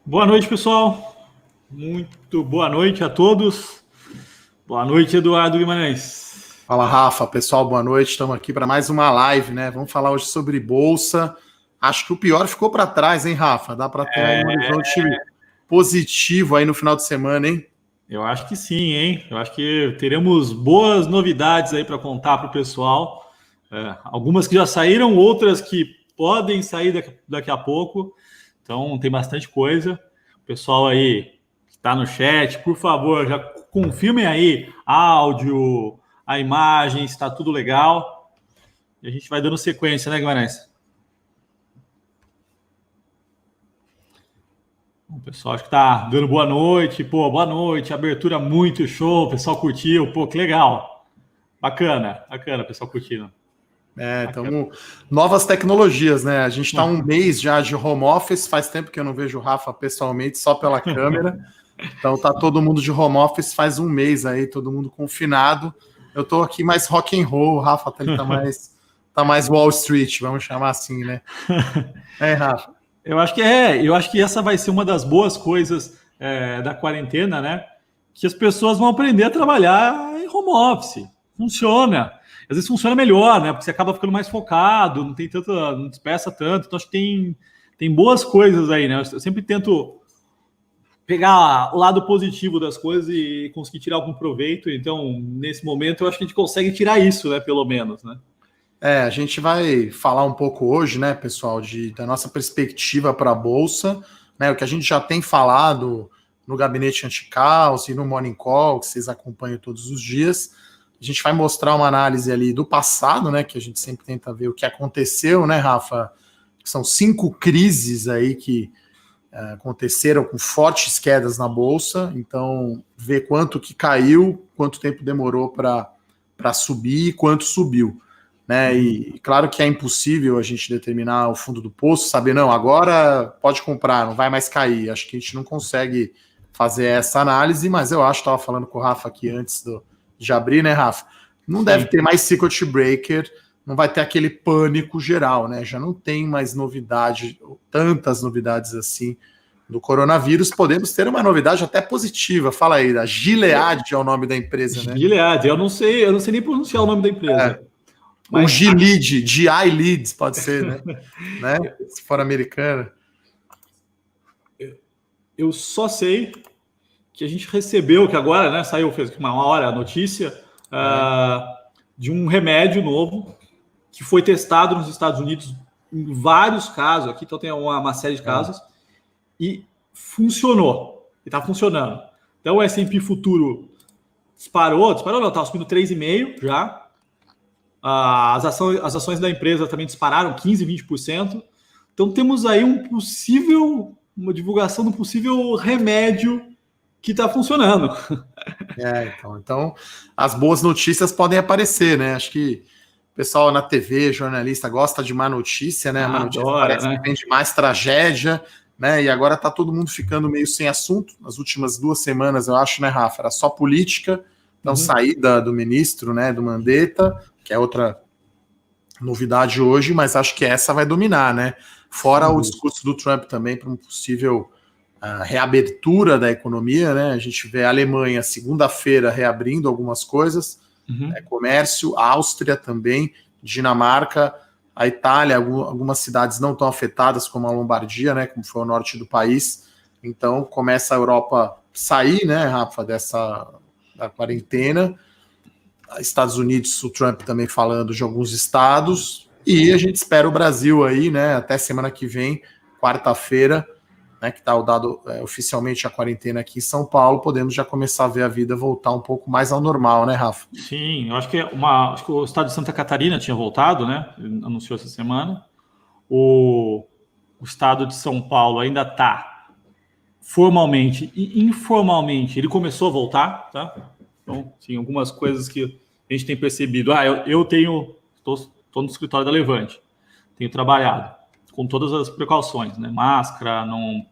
Boa noite, pessoal. Muito boa noite a todos. Boa noite, Eduardo Guimarães. Fala, Rafa. Pessoal, boa noite. Estamos aqui para mais uma live, né? Vamos falar hoje sobre bolsa. Acho que o pior ficou para trás, hein, Rafa? Dá para ter aí um horizonte positivo aí no final de semana, hein? Eu acho que sim, hein? Eu acho que teremos boas novidades aí para contar para o pessoal. Algumas que já saíram, outras que podem sair daqui a pouco. Então, tem bastante coisa. O pessoal aí que está no chat, por favor, já confirmem aí áudio, a imagem, se está tudo legal. E a gente vai dando sequência, né, Guimarães? O pessoal acho que está dando boa noite. Pô, boa noite. Abertura muito show. O pessoal curtiu. Pô, que legal. Bacana, o pessoal curtindo. Então, novas tecnologias, né? A gente está um mês já de home office, faz tempo que eu não vejo o Rafa pessoalmente, só pela câmera. Então tá todo mundo de home office faz um mês aí, todo mundo confinado. Eu tô aqui mais rock and roll, o Rafa tá mais Wall Street, vamos chamar assim, né? Rafa. Eu acho que essa vai ser uma das boas coisas da quarentena, né? Que as pessoas vão aprender a trabalhar em home office. Funciona. Às vezes funciona melhor, né? Porque você acaba ficando mais focado, não dispersa tanto. Então, acho que tem boas coisas aí, né? Eu sempre tento pegar o lado positivo das coisas e conseguir tirar algum proveito. Então, nesse momento, eu acho que a gente consegue tirar isso, né? Pelo menos, né? A gente vai falar um pouco hoje, né, pessoal, da nossa perspectiva para a Bolsa, né? O que a gente já tem falado no Gabinete Anticaos e no Morning Call, que vocês acompanham todos os dias. A gente vai mostrar uma análise ali do passado, né? Que a gente sempre tenta ver o que aconteceu, né, Rafa? São 5 crises aí que aconteceram com fortes quedas na Bolsa. Então, ver quanto que caiu, quanto tempo demorou para subir e quanto subiu. Né? E claro que é impossível a gente determinar o fundo do poço, saber, não, agora pode comprar, não vai mais cair. Acho que a gente não consegue fazer essa análise, mas eu acho, estava falando com o Rafa aqui antes de abrir, né, Rafa? Não deve ter mais circuit breaker, não vai ter aquele pânico geral, né? Já não tem mais novidade, tantas novidades assim do coronavírus. Podemos ter uma novidade até positiva. Fala aí, a Gilead é o nome da empresa, né? Gilead, eu não sei nem pronunciar o nome da empresa. Mas... O Gilead, GI-Leads pode ser, né? Se for americana. Eu só sei que a gente recebeu, que agora, né, saiu, fez uma hora a notícia, de um remédio novo que foi testado nos Estados Unidos em vários casos, aqui então tem uma série de casos, e funcionou, e está funcionando. Então o S&P Futuro disparou não, estava subindo 3,5% já, as ações da empresa também dispararam 15%, 20%, então temos aí uma divulgação de um possível remédio que está funcionando. Então as boas notícias podem aparecer, né? Acho que o pessoal na TV, jornalista, gosta de má notícia, né? Má notícia parece que vem de mais tragédia, né? E agora tá todo mundo ficando meio sem assunto. Nas últimas 2 semanas, eu acho, né, Rafa? Era só política, então saída do ministro, né, do Mandetta, que é outra novidade hoje, mas acho que essa vai dominar, né? Fora o discurso do Trump também para um possível reabertura da economia, né? A gente vê a Alemanha segunda-feira reabrindo algumas coisas, comércio, a Áustria também, Dinamarca, a Itália, algumas cidades não tão afetadas como a Lombardia, né? Como foi o norte do país. Então começa a Europa sair, né, Rafa, da quarentena. Estados Unidos, o Trump também falando de alguns estados, e a gente espera o Brasil aí, né? Até semana que vem, quarta-feira, né, que está o dado oficialmente a quarentena aqui em São Paulo, podemos já começar a ver a vida voltar um pouco mais ao normal, né, Rafa? Sim, eu acho que acho que o estado de Santa Catarina tinha voltado, né? Anunciou essa semana. O estado de São Paulo ainda está formalmente e informalmente, ele começou a voltar, tá? Então, sim, algumas coisas que a gente tem percebido. Eu estou no escritório da Levante, tenho trabalhado com todas as precauções, né? Máscara, não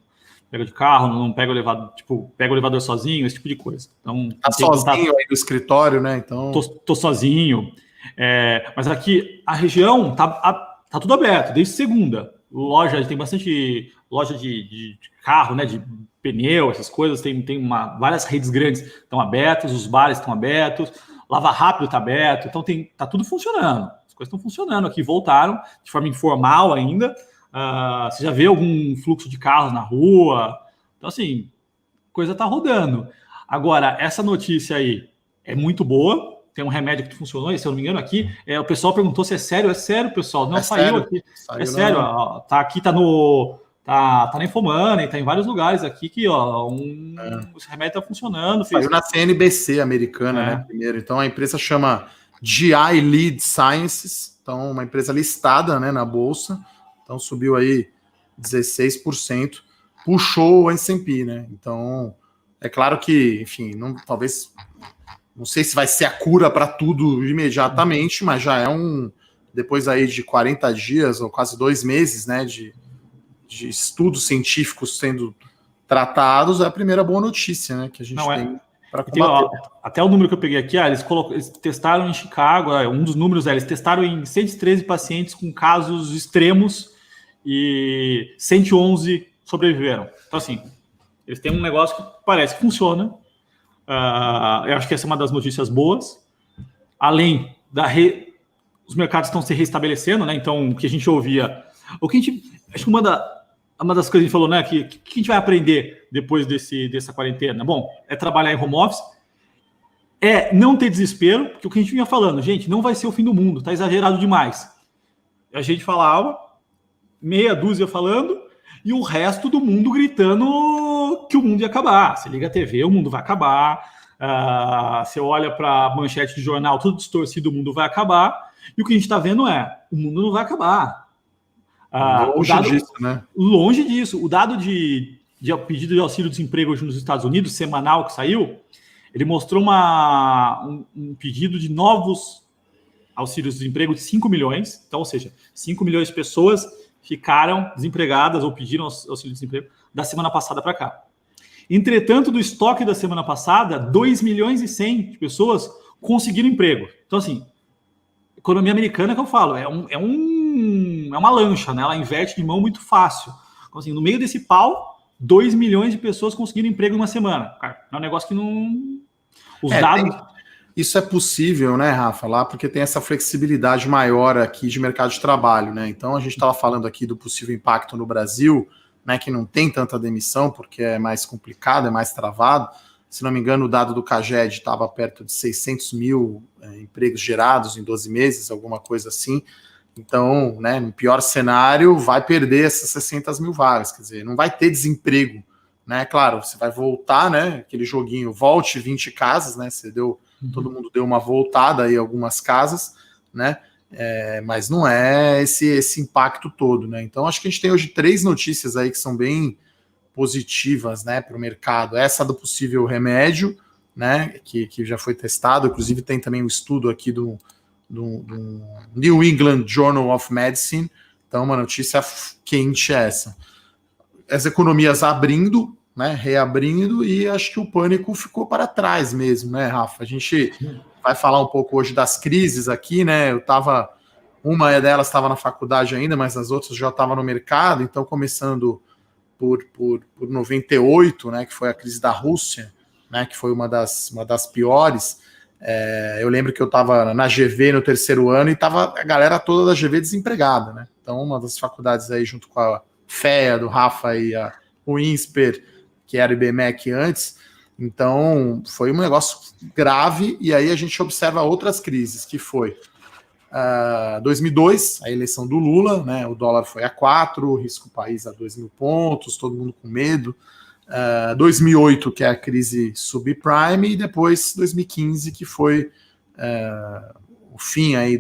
pega de carro, não pega o elevador, pega o elevador sozinho, esse tipo de coisa. Então, tá sozinho aí no escritório, né? Então, tô sozinho. Mas aqui a região tá tudo aberto desde segunda. loja, tem bastante loja de carro, né? De pneu, essas coisas, tem várias redes grandes estão abertas, os bares estão abertos, Lava Rápido está aberto, então tá tudo funcionando. As coisas estão funcionando aqui, voltaram de forma informal ainda. Você já vê algum fluxo de carros na rua? Então, assim, coisa está rodando. Agora, essa notícia aí é muito boa. Tem um remédio que funcionou, e se eu não me engano, aqui, o pessoal perguntou se é sério, pessoal. Não, saiu sério, aqui. É sério, ó, tá aqui, tá na Infomoney, tá em vários lugares aqui que, ó, esse remédio tá funcionando. Saiu na CNBC americana, né, primeiro. Então, a empresa chama GI Lead Sciences, então, uma empresa listada, né, na Bolsa. Então, subiu aí 16%, puxou o S&P, né? Então, é claro que, enfim, não sei se vai ser a cura para tudo imediatamente, mas já é depois aí de 40 dias ou quase 2 meses, né, de estudos científicos sendo tratados, é a primeira boa notícia, né, que a gente tem para combater. Até o número que eu peguei aqui, eles testaram em Chicago, um dos números eles testaram em 113 pacientes com casos extremos e 111 sobreviveram. Então, assim, eles têm um negócio que parece que funciona. Eu acho que essa é uma das notícias boas. Além os mercados estão se restabelecendo, né? Então, o que a gente ouvia... Acho que uma das coisas que a gente falou, né? Que a gente vai aprender depois dessa quarentena? Bom, é trabalhar em home office, é não ter desespero, porque o que a gente vinha falando, gente, não vai ser o fim do mundo, tá exagerado demais. A gente falava, meia dúzia falando, e o resto do mundo gritando que o mundo ia acabar. Você liga a TV, o mundo vai acabar. Você olha para a manchete de jornal, tudo distorcido, o mundo vai acabar. E o que a gente está vendo o mundo não vai acabar. Longe disso, né? Longe disso. O dado de pedido de auxílio-desemprego hoje nos Estados Unidos, semanal que saiu, ele mostrou um pedido de novos auxílios-desemprego de 5 milhões. Então, ou seja, 5 milhões de pessoas ficaram desempregadas ou pediram auxílio-desemprego da semana passada para cá. Entretanto, do estoque da semana passada, 2 milhões e 100 de pessoas conseguiram emprego. Então, assim, economia americana que eu falo, é uma lancha, né? Ela inverte de mão muito fácil. Então, assim, no meio desse pau, 2 milhões de pessoas conseguiram emprego em uma semana. Cara, é um negócio que não... Os dados... Isso é possível, né, Rafa, lá porque tem essa flexibilidade maior aqui de mercado de trabalho, né? Então a gente estava falando aqui do possível impacto no Brasil, né, que não tem tanta demissão porque é mais complicado, é mais travado. Se não me engano, o dado do CAGED estava perto de 600 mil empregos gerados em 12 meses, alguma coisa assim. Então, né, no pior cenário, vai perder essas 600 mil vagas, quer dizer, não vai ter desemprego, né? Claro, você vai voltar, né? Aquele joguinho, volte 20 casas, né? Todo mundo deu uma voltada aí em algumas casas, né? Mas não é esse impacto todo, né? Então, acho que a gente tem hoje 3 notícias aí que são bem positivas, né, para o mercado. Essa do possível remédio, né, que já foi testado, inclusive tem também um estudo aqui do New England Journal of Medicine. Então, uma notícia quente é essa. As economias abrindo, né, reabrindo, e acho que o pânico ficou para trás mesmo, né, Rafa? A gente vai falar um pouco hoje das crises aqui, né? Uma delas estava na faculdade ainda, mas as outras já estavam no mercado, então começando por 98, né, que foi a crise da Rússia, né, que foi uma das piores. Eu lembro que eu estava na GV no 3º ano e estava a galera toda da GV desempregada, né? Então, uma das faculdades aí, junto com a FEA, do Rafa e o INSPER, que era IBMEC antes. Então, foi um negócio grave, e aí a gente observa outras crises, que foi 2002, a eleição do Lula, né? O dólar foi a 4, risco país a 2.000 pontos, todo mundo com medo. 2008, que é a crise subprime, e depois 2015, que foi o fim aí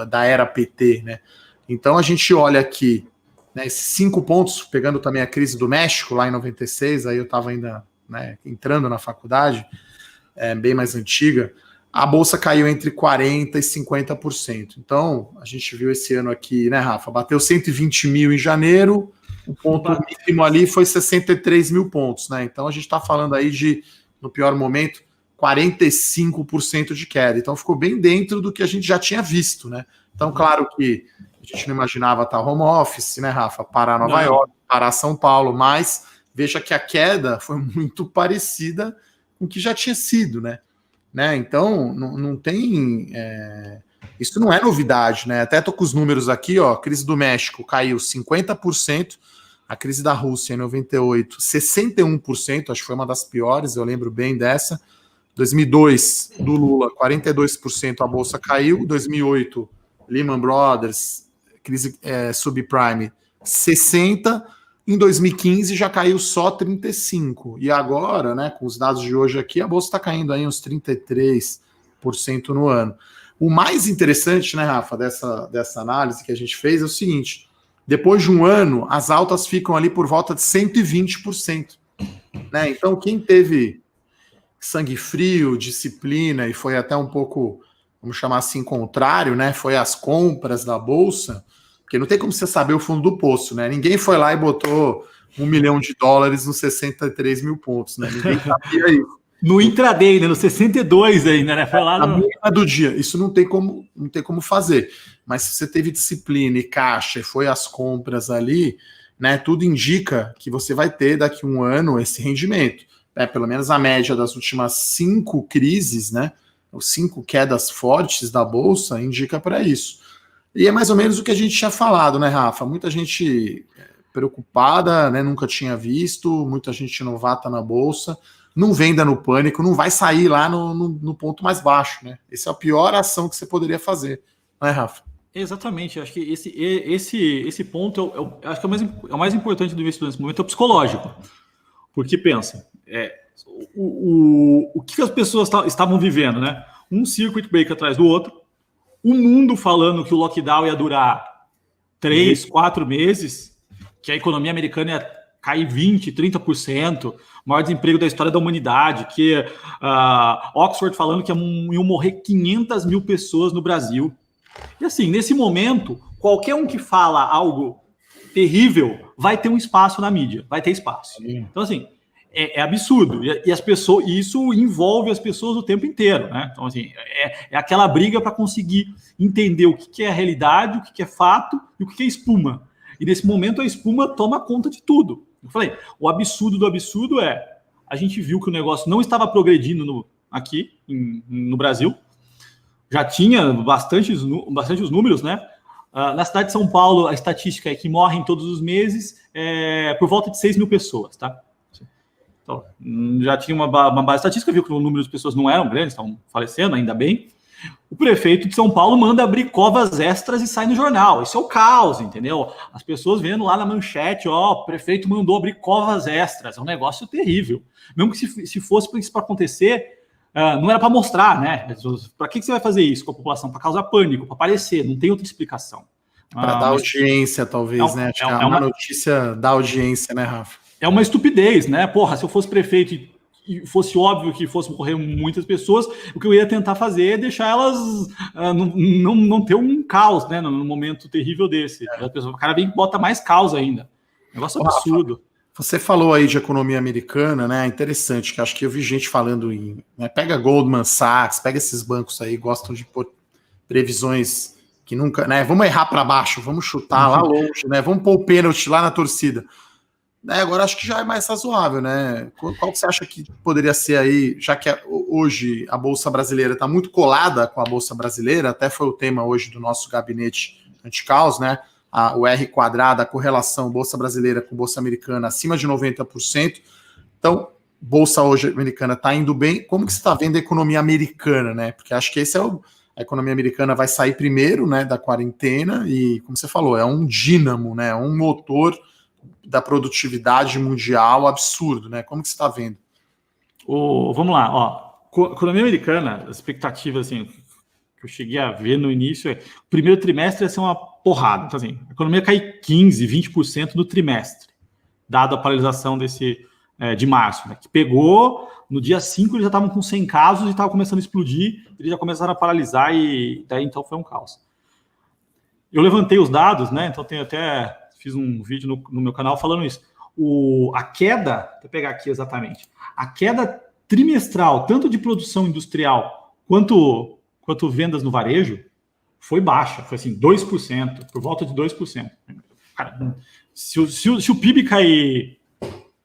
da era PT, né? Então a gente olha aqui, né, esses 5 pontos, pegando também a crise do México lá em 96, aí eu estava ainda, né, entrando na faculdade, bem mais antiga. A bolsa caiu entre 40% e 50%. Então, a gente viu esse ano aqui, né, Rafa? Bateu 120 mil em janeiro, o ponto mínimo ali foi 63 mil pontos, né? Então, a gente está falando aí de, no pior momento, 45% de queda. Então, ficou bem dentro do que a gente já tinha visto, né? Então, claro que A gente não imaginava estar home office, né, Rafa? Parar Nova York, parar São Paulo, mas veja que a queda foi muito parecida com o que já tinha sido, né? Então, não tem... isso não é novidade, né? Até tô com os números aqui, ó. A crise do México caiu 50%, a crise da Rússia em 98, 61%, acho que foi uma das piores, eu lembro bem dessa. 2002, do Lula, 42% a bolsa caiu. 2008, Lehman Brothers, crise subprime, 60%. Em 2015 já caiu só 35%. E agora, né, com os dados de hoje aqui, a bolsa está caindo aí uns 33% no ano. O mais interessante, né, Rafa, dessa análise que a gente fez é o seguinte: depois de um ano, as altas ficam ali por volta de 120%. Né? Então, quem teve sangue frio, disciplina e foi até um pouco, vamos chamar assim, contrário, né? Foi as compras da bolsa, porque não tem como você saber o fundo do poço, né? Ninguém foi lá e botou $1 milhão nos 63 mil pontos, né? Ninguém sabia isso. No intraday, né? No 62 ainda, né? Foi lá no... mínima do dia. Isso não tem como fazer. Mas se você teve disciplina e caixa e foi às compras ali, né? Tudo indica que você vai ter daqui a um ano esse rendimento. Pelo menos a média das últimas 5 crises, né? Os 5 quedas fortes da bolsa indica para isso. E é mais ou menos o que a gente tinha falado, né, Rafa? Muita gente preocupada, né? Nunca tinha visto, muita gente novata na bolsa. Não venda no pânico, não vai sair lá no ponto mais baixo, né? Essa é a pior ação que você poderia fazer, não é, Rafa? Exatamente, acho que esse ponto acho que é o mais importante do investimento nesse momento, é o psicológico. Porque pensa, o que as pessoas estavam vivendo, né? Um circuit break atrás do outro, o mundo falando que o lockdown ia durar 3, 4 meses, que a economia americana ia cair 20%, 30%, maior desemprego da história da humanidade, que Oxford falando que iam morrer 500 mil pessoas no Brasil. E assim, nesse momento, qualquer um que fala algo terrível vai ter um espaço na mídia, vai ter espaço. Então, assim, é absurdo. E as pessoas, isso envolve as pessoas o tempo inteiro, né? Então, assim, é aquela briga para conseguir entender o que é a realidade, o que é fato e o que é espuma. E nesse momento a espuma toma conta de tudo. Eu falei, o absurdo do absurdo a gente viu que o negócio não estava progredindo aqui no Brasil. Já tinha bastante os números, né? Na cidade de São Paulo, a estatística é que morrem todos os meses por volta de 6 mil pessoas, tá? Então, já tinha uma base estatística, viu que o número de pessoas não eram grandes, estavam falecendo, ainda bem. O prefeito de São Paulo manda abrir covas extras e sai no jornal. Isso é o caos, entendeu? As pessoas vendo lá na manchete, o prefeito mandou abrir covas extras. É um negócio terrível. Mesmo que se fosse isso para acontecer, não era para mostrar, né? Para que você vai fazer isso com a população? Para causar pânico, para aparecer. Não tem outra explicação. Para dar audiência, talvez, né? Acho que é uma notícia da audiência, né, Rafa? É uma estupidez, né? Porra, se eu fosse prefeito e fosse óbvio que fosse morrer muitas pessoas, o que eu ia tentar fazer é deixar elas não ter um caos, né? Num momento terrível desse. O cara vem e bota mais caos ainda. Negócio absurdo. Rafa, você falou aí de economia americana, né? Interessante, que acho que eu vi gente falando né, pega Goldman Sachs, pega esses bancos aí, gostam de pôr previsões que nunca, né? Vamos errar para baixo, vamos chutar lá longe, né? Vamos pôr o pênalti lá na torcida. Agora acho que já é mais razoável, né? Qual que você acha que poderia ser aí, já que hoje a Bolsa Brasileira está muito colada com a Bolsa Brasileira, até foi o tema hoje do nosso gabinete anti-caos, né? O R quadrado, a correlação Bolsa Brasileira com Bolsa Americana acima de 90%. Então, Bolsa hoje americana está indo bem. Como que você está vendo a economia americana, né? Porque acho que a economia americana vai sair primeiro, né, da quarentena e, como você falou, é um dínamo, né? Um motor da produtividade mundial absurdo, né? Como que você está vendo? Vamos lá, economia americana, as expectativas assim, que eu cheguei a ver no início o primeiro trimestre ia ser uma porrada. Então, assim, a economia cai 15%, 20% no trimestre, dado a paralisação de março, né? Que pegou, no dia 5 eles já estavam com 100 casos e estava começando a explodir, eles já começaram a paralisar e daí então foi um caos. Eu levantei os dados, né? Então fiz um vídeo no meu canal falando isso. A queda, vou pegar aqui exatamente, a queda trimestral, tanto de produção industrial quanto vendas no varejo, foi baixa, foi assim, 2%, por volta de 2%. Cara, se o PIB cair,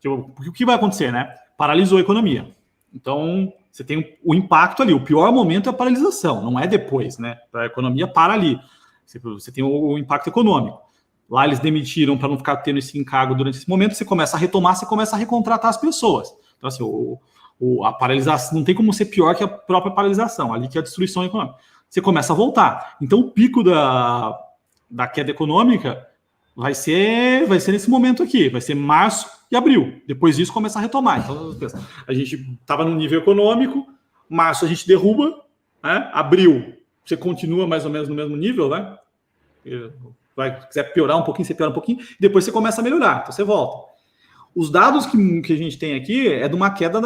o que vai acontecer, né? Paralisou a economia. Então, você tem o impacto ali. O pior momento é a paralisação, não é depois, né? A economia para ali. Você tem o impacto econômico. Lá eles demitiram para não ficar tendo esse encargo durante esse momento. Você começa a retomar, você começa a recontratar as pessoas. Então, assim, a paralisação não tem como ser pior que a própria paralisação, ali que é a destruição econômica. Você começa a voltar. Então, o pico da queda econômica vai ser nesse momento aqui, vai ser março e abril. Depois disso começa a retomar. Então, a gente estava no nível econômico, março a gente derruba, né? Abril você continua mais ou menos no mesmo nível, né? Quiser piorar um pouquinho, você piora um pouquinho, depois você começa a melhorar, então você volta. Os dados que a gente tem aqui é de uma queda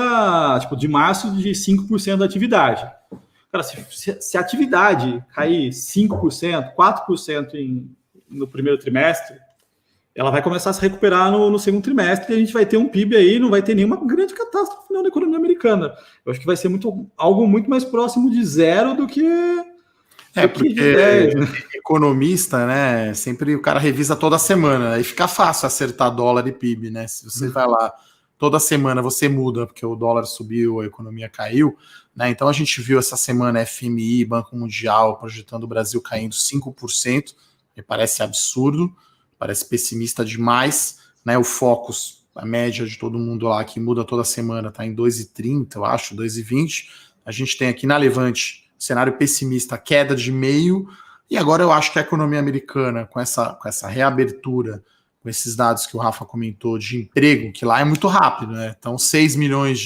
de março de 5% da atividade. Cara, se a atividade cair 5%, 4% no primeiro trimestre, ela vai começar a se recuperar no segundo trimestre e a gente vai ter um PIB aí, não vai ter nenhuma grande catástrofe na economia americana. Eu acho que vai ser algo muito mais próximo de zero do que... porque economista, né? Sempre o cara revisa toda semana, aí fica fácil acertar dólar e PIB, né? Se você vai lá toda semana, você muda, porque o dólar subiu, a economia caiu, né? Então a gente viu essa semana FMI, Banco Mundial, projetando o Brasil caindo 5%, me parece absurdo, parece pessimista demais, né? O Focus, a média de todo mundo lá que muda toda semana, está em 2,30, eu acho, 2,20. A gente tem aqui na Levante cenário pessimista, queda de meio, e agora eu acho que a economia americana, com essa reabertura, com esses dados que o Rafa comentou de emprego, que lá é muito rápido, né? Então, 6 milhões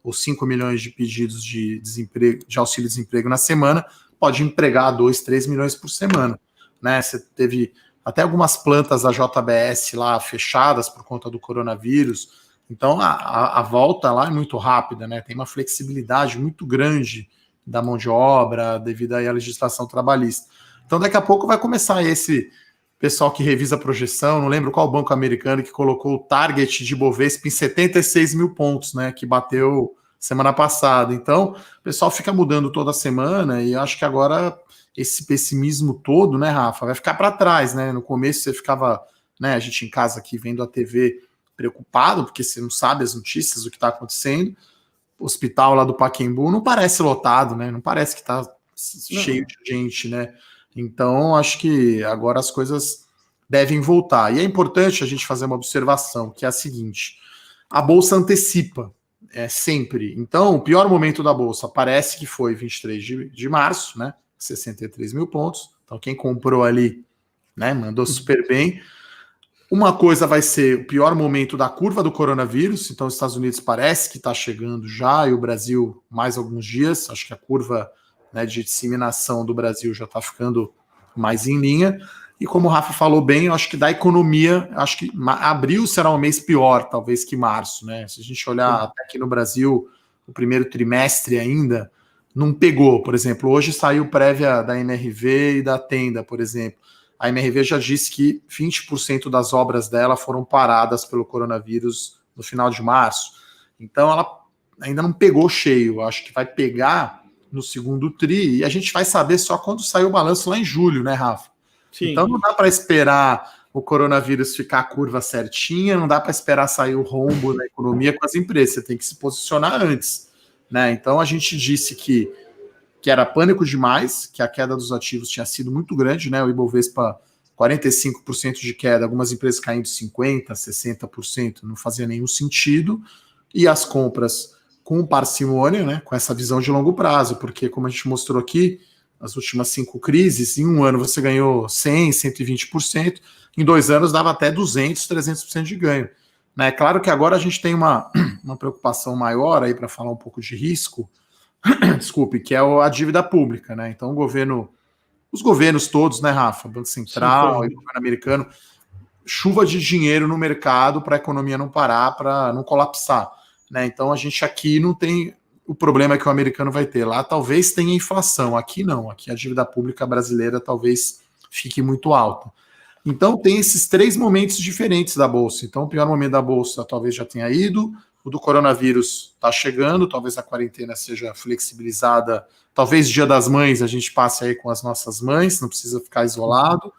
ou 5 milhões de pedidos de desemprego, de auxílio-desemprego na semana, pode empregar 2, 3 milhões por semana, né? Você teve até algumas plantas da JBS lá fechadas por conta do coronavírus, então a volta lá é muito rápida, né? Tem uma flexibilidade muito grande da mão de obra, devido aí à legislação trabalhista. Então, daqui a pouco vai começar esse pessoal que revisa a projeção, não lembro qual banco americano que colocou o target de Bovespa em 76 mil pontos, né, que bateu semana passada. Então, o pessoal fica mudando toda semana e acho que agora esse pessimismo todo, né, Rafa, vai ficar para trás, né? No começo você ficava, né, a gente em casa aqui vendo a TV preocupado, porque você não sabe as notícias, o que está acontecendo. O hospital lá do Pacaembu não parece lotado, né? Não parece que está cheio de gente, né? Então, acho que agora as coisas devem voltar. E é importante a gente fazer uma observação, que é a seguinte: a Bolsa antecipa, sempre. Então, o pior momento da Bolsa parece que foi 23 de março, né? 63 mil pontos. Então, quem comprou ali, né, mandou super bem. Uma coisa vai ser o pior momento da curva do coronavírus, então os Estados Unidos parece que está chegando já, e o Brasil mais alguns dias, acho que a curva, né, de disseminação do Brasil já está ficando mais em linha, e como o Rafa falou bem, eu acho que da economia, acho que abril será um mês pior, talvez, que março, né? Se a gente olhar até aqui no Brasil, o primeiro trimestre ainda, não pegou, por exemplo, hoje saiu prévia da MRV e da Tenda, por exemplo. A MRV já disse que 20% das obras dela foram paradas pelo coronavírus no final de março. Então, ela ainda não pegou cheio. Acho que vai pegar no segundo tri e a gente vai saber só quando sair o balanço lá em julho, né, Rafa? Sim. Então, não dá para esperar o coronavírus ficar a curva certinha, não dá para esperar sair o rombo da economia com as empresas. Você tem que se posicionar antes, né? Então, a gente disse que era pânico demais, que a queda dos ativos tinha sido muito grande, né? O Ibovespa, 45% de queda, algumas empresas caindo 50%, 60%, não fazia nenhum sentido. E as compras com parcimônia, né? Com essa visão de longo prazo, porque, como a gente mostrou aqui, as últimas 5 crises, em um ano você ganhou 100%, 120%, em 2 anos dava até 200%, 300% de ganho. É claro que agora a gente tem uma preocupação maior aí para falar um pouco de risco, desculpe, que é a dívida pública, né? Então os governos todos, né, Rafa? Banco Central, e governo americano, chuva de dinheiro no mercado para a economia não parar, para não colapsar, né? Então a gente aqui não tem o problema que o americano vai ter. Lá talvez tenha inflação, aqui não. Aqui a dívida pública brasileira talvez fique muito alta. Então tem esses 3 momentos diferentes da Bolsa. Então o pior momento da Bolsa talvez já tenha ido, O do coronavírus está chegando, talvez a quarentena seja flexibilizada, talvez Dia das Mães a gente passe aí com as nossas mães, não precisa ficar isolado.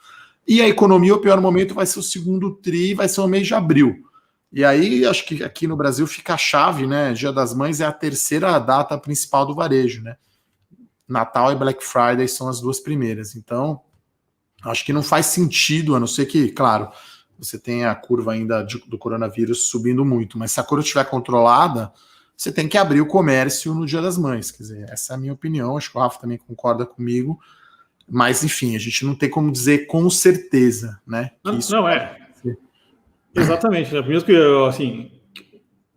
E a economia, o pior momento vai ser o segundo tri, vai ser o mês de abril. E aí, acho que aqui no Brasil fica a chave, né? Dia das Mães é a terceira data principal do varejo, né? Natal e Black Friday são as duas primeiras. Então, acho que não faz sentido, a não ser que, claro, você tem a curva ainda do coronavírus subindo muito, mas se a curva estiver controlada, você tem que abrir o comércio no Dia das Mães. Quer dizer, essa é a minha opinião, acho que o Rafa também concorda comigo, mas enfim, a gente não tem como dizer com certeza, né? Não é. Exatamente, né? Mesmo que, assim,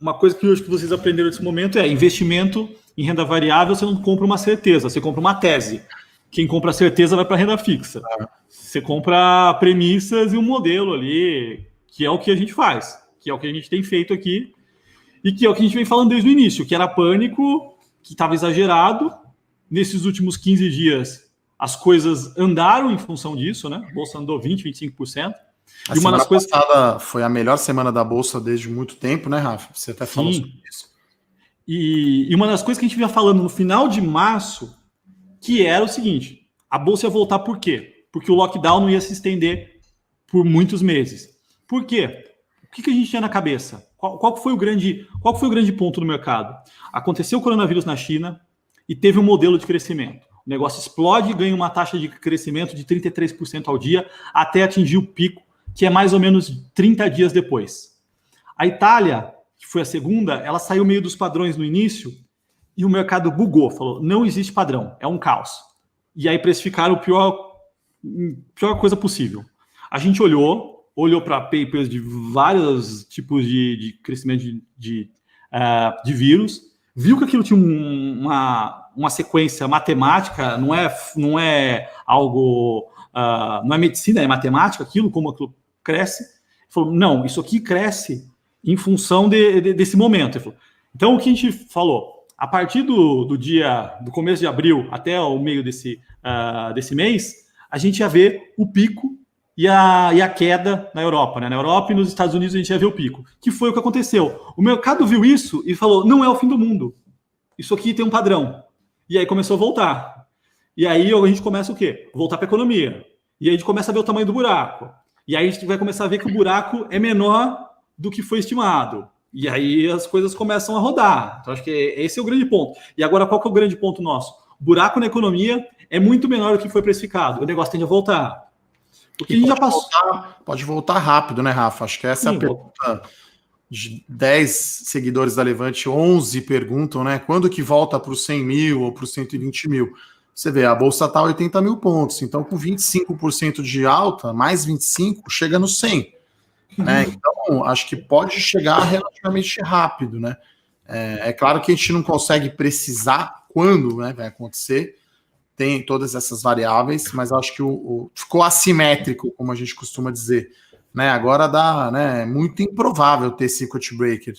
uma coisa que eu acho que vocês aprenderam nesse momento é investimento em renda variável, você não compra uma certeza, você compra uma tese. Quem compra a certeza vai para renda fixa. Você compra premissas e um modelo ali, que é o que a gente faz, que é o que a gente tem feito aqui, e que é o que a gente vem falando desde o início, que era pânico, que estava exagerado. Nesses últimos 15 dias, as coisas andaram em função disso, né? A Bolsa andou 20%, 25%. A semana passada foi a melhor semana da Bolsa desde muito tempo, né, Rafa? Você até falou sobre isso. E uma das coisas que a gente vinha falando no final de março, que era o seguinte, a Bolsa ia voltar por quê? Porque o lockdown não ia se estender por muitos meses. Por quê? O que a gente tinha na cabeça? Qual foi o grande ponto do mercado? Aconteceu o coronavírus na China e teve um modelo de crescimento. O negócio explode e ganha uma taxa de crescimento de 33% ao dia até atingir o pico, que é mais ou menos 30 dias depois. A Itália, que foi a segunda, ela saiu meio dos padrões no início e o mercado bugou, falou, não existe padrão, é um caos. E aí precificaram a pior coisa possível. A gente olhou para papers de vários tipos de crescimento de vírus, viu que aquilo tinha uma sequência matemática, não é algo, não é medicina, é matemática, como aquilo cresce. Ele falou, não, isso aqui cresce em função desse momento. Ele falou, então, o que a gente falou? A partir do começo de abril até o meio desse mês, a gente ia ver o pico e a queda na Europa, né? Na Europa e nos Estados Unidos a gente ia ver o pico, que foi o que aconteceu. O mercado viu isso e falou, não é o fim do mundo. Isso aqui tem um padrão. E aí começou a voltar. E aí a gente começa o quê? Voltar para a economia. E aí a gente começa a ver o tamanho do buraco. E aí a gente vai começar a ver que o buraco é menor do que foi estimado. E aí as coisas começam a rodar. Então acho que esse é o grande ponto. E agora qual que é o grande ponto nosso? O buraco na economia é muito menor do que foi precificado. O negócio tende a voltar. Porque a gente já passou. Pode voltar rápido, né, Rafa? Acho que essa é a pergunta. De 10 seguidores da Levante, 11 perguntam, né? Quando que volta para os 100 mil ou para os 120 mil? Você vê, a Bolsa está a 80 mil pontos. Então, com 25% de alta, mais 25, chega no 100. Né? Então, acho que pode chegar relativamente rápido, né? É claro que a gente não consegue precisar quando, né, vai acontecer, tem todas essas variáveis, mas acho que ficou assimétrico, como a gente costuma dizer, né? Agora dá, né, é muito improvável ter circuit breaker,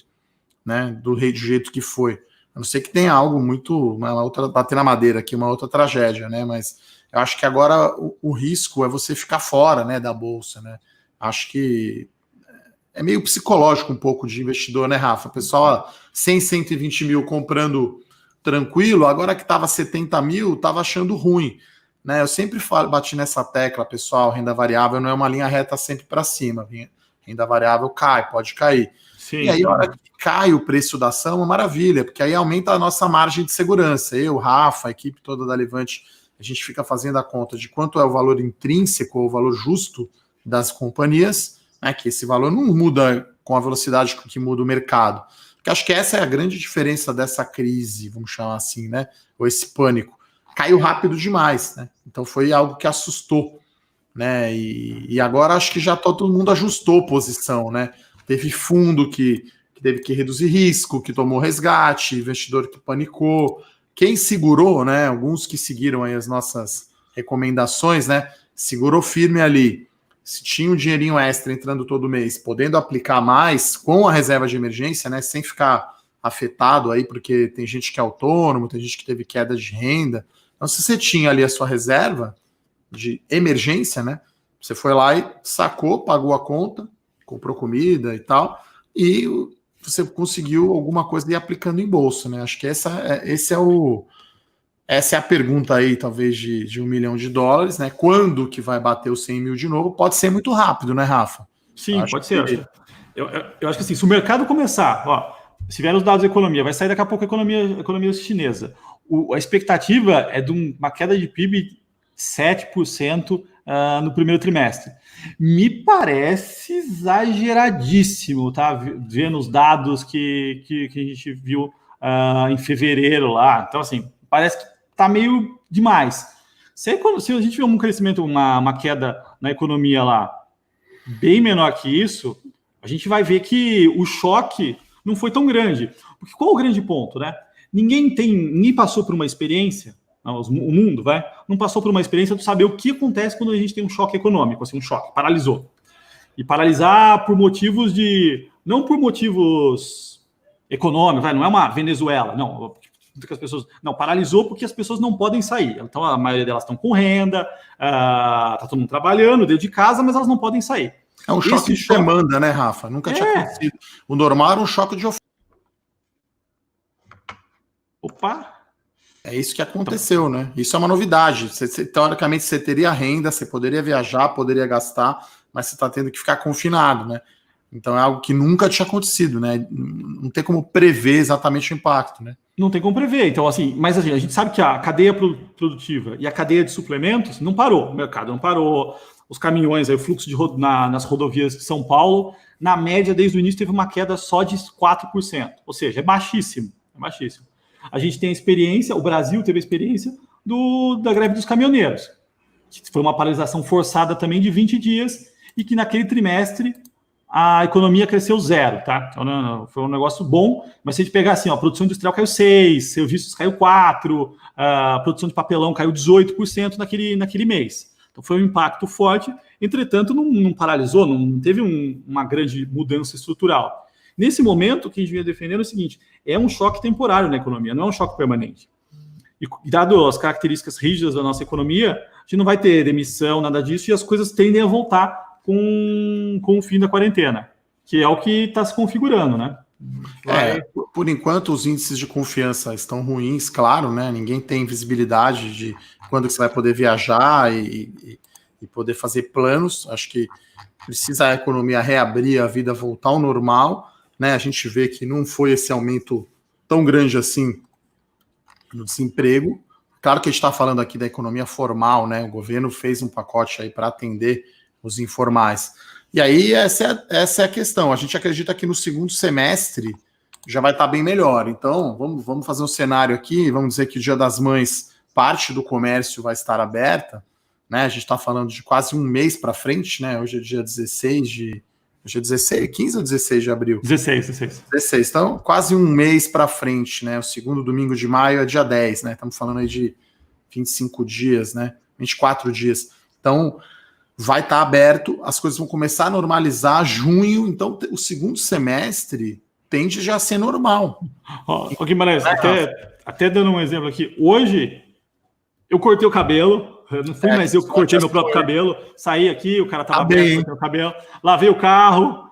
né, do jeito que foi. A não ser que tenha algo muito, uma outra, bater na madeira aqui, uma outra tragédia, né? Mas eu acho que agora o risco é você ficar fora, né, da bolsa, né? Acho que é meio psicológico um pouco de investidor, né, Rafa? O pessoal 100, 120 mil comprando tranquilo, agora que estava 70 mil, estava achando ruim, né? Eu sempre bati nessa tecla, pessoal, renda variável não é uma linha reta sempre para cima, renda variável cai, pode cair. Sim, e aí, a hora que cai o preço da ação, é uma maravilha, porque aí aumenta a nossa margem de segurança. Eu, Rafa, a equipe toda da Levante, a gente fica fazendo a conta de quanto é o valor intrínseco, ou o valor justo das companhias, né, que esse valor não muda com a velocidade com que muda o mercado. Porque acho que essa é a grande diferença dessa crise, vamos chamar assim, né? Ou esse pânico. Caiu rápido demais, né? Então foi algo que assustou, né? E agora acho que já todo mundo ajustou posição, né? Teve fundo que teve que reduzir risco, que tomou resgate, investidor que panicou. Quem segurou, né? Alguns que seguiram aí as nossas recomendações, né? Segurou firme ali. Se tinha um dinheirinho extra entrando todo mês, podendo aplicar mais com a reserva de emergência, né, sem ficar afetado aí, porque tem gente que é autônomo, tem gente que teve queda de renda. Então, se você tinha ali a sua reserva de emergência, né, você foi lá e sacou, pagou a conta, comprou comida e tal, e você conseguiu alguma coisa ir aplicando em bolsa, né? Acho que essa é a pergunta aí, talvez, de $1 milhão, né? Quando que vai bater os 100 mil de novo? Pode ser muito rápido, né, Rafa? Sim, pode ser. Eu acho que assim, se o mercado começar, se vier os dados da economia, vai sair daqui a pouco a economia chinesa. A expectativa é de uma queda de PIB 7% no primeiro trimestre. Me parece exageradíssimo, tá? Vendo os dados que a gente viu em fevereiro lá. Então, assim, parece que tá meio demais. Se a gente tiver um crescimento, uma queda na economia lá bem menor que isso, a gente vai ver que o choque não foi tão grande. Porque qual é o grande ponto, né? Ninguém passou por uma experiência, o mundo, não passou por uma experiência de saber o que acontece quando a gente tem um choque econômico, assim, um choque, paralisou. E paralisar por motivos não por motivos econômicos, não é uma Venezuela, não. Que as pessoas não paralisou porque as pessoas não podem sair. Então a maioria delas estão com renda, tá todo mundo trabalhando dentro de casa, mas elas não podem sair. É um choque de demanda, né, Rafa? Nunca tinha acontecido. O normal era um choque de oferta. Opa! É isso que aconteceu, né? Isso é uma novidade. Teoricamente, você teria renda, você poderia viajar, poderia gastar, mas você está tendo que ficar confinado, né? Então é algo que nunca tinha acontecido, né? Não tem como prever exatamente o impacto, né? Não tem como prever. Então, assim, mas assim, a gente sabe que a cadeia produtiva e a cadeia de suplementos não parou. O mercado não parou. Os caminhões, aí, o fluxo nas rodovias de São Paulo, na média, desde o início, teve uma queda só de 4%. Ou seja, é baixíssimo. É baixíssimo. A gente tem a experiência, o Brasil teve a experiência da greve dos caminhoneiros, que foi uma paralisação forçada também de 20 dias e que naquele trimestre a economia cresceu 0, tá? Então, foi um negócio bom, mas se a gente pegar assim, a produção industrial caiu 6%, serviços caiu 4%, a produção de papelão caiu 18% naquele mês. Então foi um impacto forte, entretanto não paralisou, não teve uma grande mudança estrutural. Nesse momento, o que a gente vinha defendendo é o seguinte, é um choque temporário na economia, não é um choque permanente. E dado as características rígidas da nossa economia, a gente não vai ter demissão, nada disso, e as coisas tendem a voltar com o fim da quarentena, que é o que está se configurando, né? Por enquanto, os índices de confiança estão ruins, claro, né? Ninguém tem visibilidade de quando que você vai poder viajar e poder fazer planos. Acho que precisa a economia reabrir, a vida voltar ao normal, né? A gente vê que não foi esse aumento tão grande assim no desemprego. Claro que a gente está falando aqui da economia formal, né? O governo fez um pacote aí para atender os informais. E aí, essa é a questão. A gente acredita que no segundo semestre já vai estar bem melhor. Então, vamos fazer um cenário aqui. Vamos dizer que o Dia das Mães, parte do comércio vai estar aberta, né? A gente está falando de quase um mês para frente, né? Hoje é dia 16 de... Hoje é 16, 15 ou 16 de abril? 16. Então, quase um mês para frente, né? O segundo domingo de maio é dia 10, né? Estamos falando aí de 25 dias, né? 24 dias. Então, vai estar aberto, as coisas vão começar a normalizar junho, então o segundo semestre tende já a ser normal. Guimarães, até dando um exemplo aqui, hoje eu cortei o cabelo, não fui, mas eu cortei meu próprio cabelo, saí aqui, o cara estava aberto, cortei o cabelo, lavei o carro,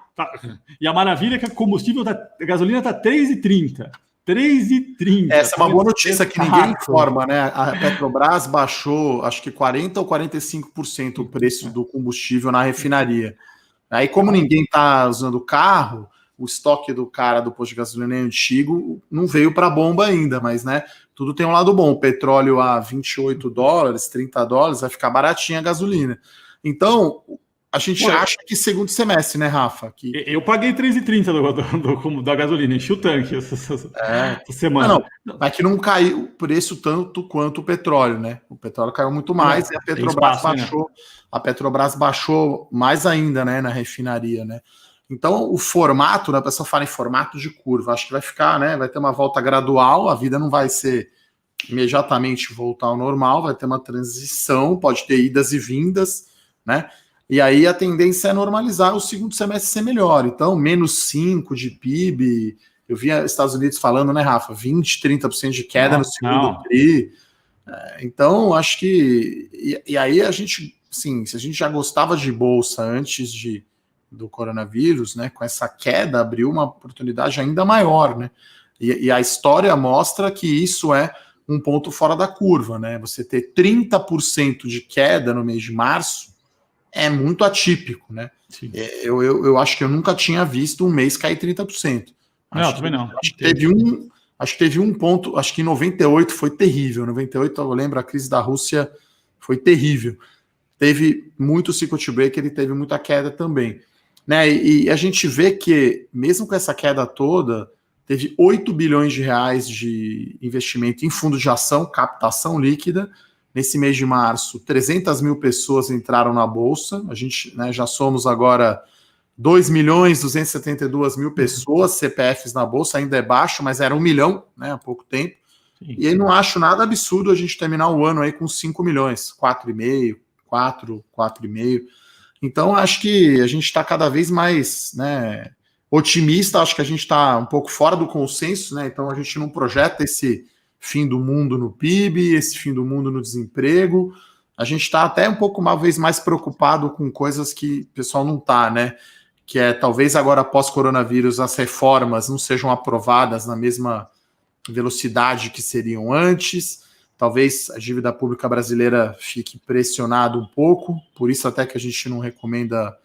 e a maravilha é que a gasolina está 3,30. 3,30. Essa é uma boa notícia que ninguém informa, né? A Petrobras baixou, acho que 40% ou 45% o preço do combustível na refinaria. Aí, como ninguém está usando o carro, o estoque do cara do posto de gasolina antigo não veio para a bomba ainda, mas, né, tudo tem um lado bom. O petróleo a $28, $30, vai ficar baratinha a gasolina. Então, a gente acha que segundo semestre, né, Rafa? Eu paguei 3,30 da gasolina, enchi o tanque essa semana. Não, é que não caiu o preço tanto quanto o petróleo, né? O petróleo caiu muito mais e a Petrobras baixou. A Petrobras baixou mais ainda, né, na refinaria, né? Então, o formato, né, a pessoa fala em formato de curva, acho que vai ficar, né, vai ter uma volta gradual, a vida não vai ser imediatamente voltar ao normal, vai ter uma transição, pode ter idas e vindas, né? E aí a tendência é normalizar o segundo semestre ser melhor. Então, -5 de PIB. Eu vi Estados Unidos falando, né, Rafa? 20%, 30% de queda no segundo TRI. Então, acho que... E aí a gente, sim, se a gente já gostava de bolsa antes de do coronavírus, né, com essa queda, abriu uma oportunidade ainda maior, né? E a história mostra que isso é um ponto fora da curva, né? Você ter 30% de queda no mês de março é muito atípico, né? Eu acho que eu nunca tinha visto um mês cair 30%. Também não. Acho que teve um ponto, acho que em 98 foi terrível. 98, eu lembro, a crise da Rússia foi terrível. Teve muito circuit breaker, ele teve muita queda também. Né? E a gente vê que, mesmo com essa queda toda, teve 8 bilhões de reais de investimento em fundo de ação, captação líquida. Nesse mês de março, 300 mil pessoas entraram na Bolsa. A gente, né, já somos agora 2.272.000 pessoas, CPFs na Bolsa, ainda é baixo, mas era 1 milhão, né, há pouco tempo. Sim. E aí não acho nada absurdo a gente terminar o ano aí com 5 milhões, 4,5, 4,5. Então, acho que a gente está cada vez mais, né, otimista. Acho que a gente está um pouco fora do consenso, né? Então a gente não projeta esse fim do mundo no PIB, esse fim do mundo no desemprego. A gente está até um pouco, uma vez mais, preocupado com coisas que o pessoal não está, né? Que é, talvez agora, após coronavírus, as reformas não sejam aprovadas na mesma velocidade que seriam antes. Talvez a dívida pública brasileira fique pressionada um pouco, por isso até que a gente não recomenda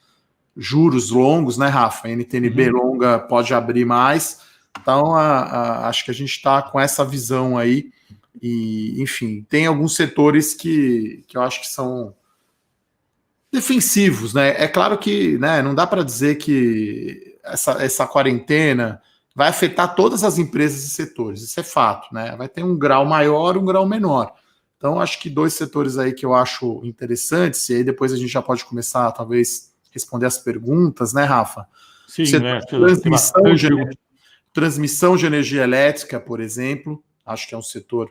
juros longos, né, Rafa? A NTNB longa pode abrir mais. Então, acho que a gente está com essa visão aí. E, enfim, tem alguns setores que eu acho que são defensivos, né? É claro que, né, não dá para dizer que essa quarentena vai afetar todas as empresas e setores, isso é fato, né? Vai ter um grau maior, um grau menor. Então, acho que 2 setores aí que eu acho interessantes, e aí depois a gente já pode começar, talvez, responder as perguntas, né, Rafa? Sim, transmissão de energia elétrica, por exemplo, acho que é um setor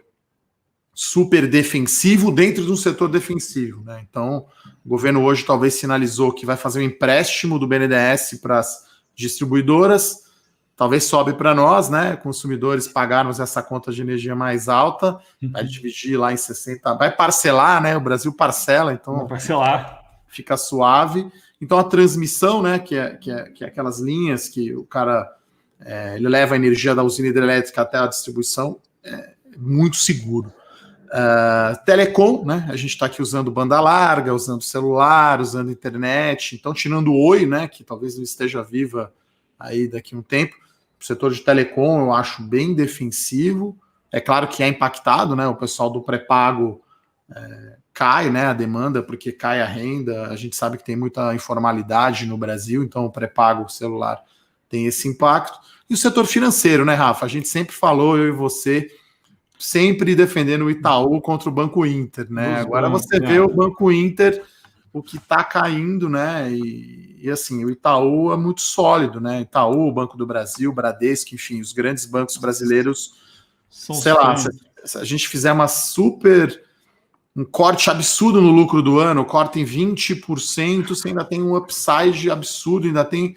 super defensivo dentro de um setor defensivo, né? Então, o governo hoje talvez sinalizou que vai fazer um empréstimo do BNDES para as distribuidoras, talvez sobe para nós, né? Consumidores pagarmos essa conta de energia mais alta, vai dividir lá em 60, vai parcelar, né? O Brasil parcela, então vai parcelar, fica suave. Então a transmissão, né? Que é aquelas linhas que o cara ele leva a energia da usina hidrelétrica até a distribuição, é muito seguro. Telecom, né? A gente está aqui usando banda larga, usando celular, usando internet, então tirando o Oi, né? Que talvez não esteja viva aí daqui a um tempo. O setor de telecom eu acho bem defensivo. É claro que é impactado, né? O pessoal do pré-pago cai, né? A demanda, porque cai a renda. A gente sabe que tem muita informalidade no Brasil, então o pré-pago celular tem esse impacto. E o setor financeiro, né, Rafa? A gente sempre falou, eu e você, sempre defendendo o Itaú contra o Banco Inter, né? Agora você vê o Banco Inter, o que está caindo, né? E assim, o Itaú é muito sólido, né? Itaú, o Banco do Brasil, Bradesco, enfim, os grandes bancos brasileiros, sei lá, se a gente fizer um corte absurdo no lucro do ano, corta em 20%, você ainda tem um upside absurdo, ainda tem,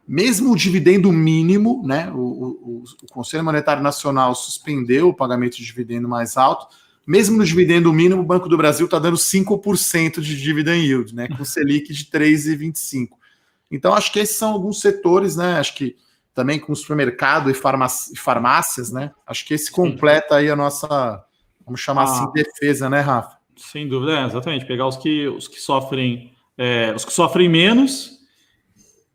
mesmo o dividendo mínimo, né? O Conselho Monetário Nacional suspendeu o pagamento de dividendo mais alto. Mesmo no dividendo mínimo, o Banco do Brasil está dando 5% de dividend yield, né? Com Selic de 3,25%. Então, acho que esses são alguns setores, né? Acho que também com supermercado e farmácias, né? Acho que esse completa aí a nossa, vamos chamar assim, defesa, né, Rafa? Sem dúvida, exatamente. Pegar os que sofrem menos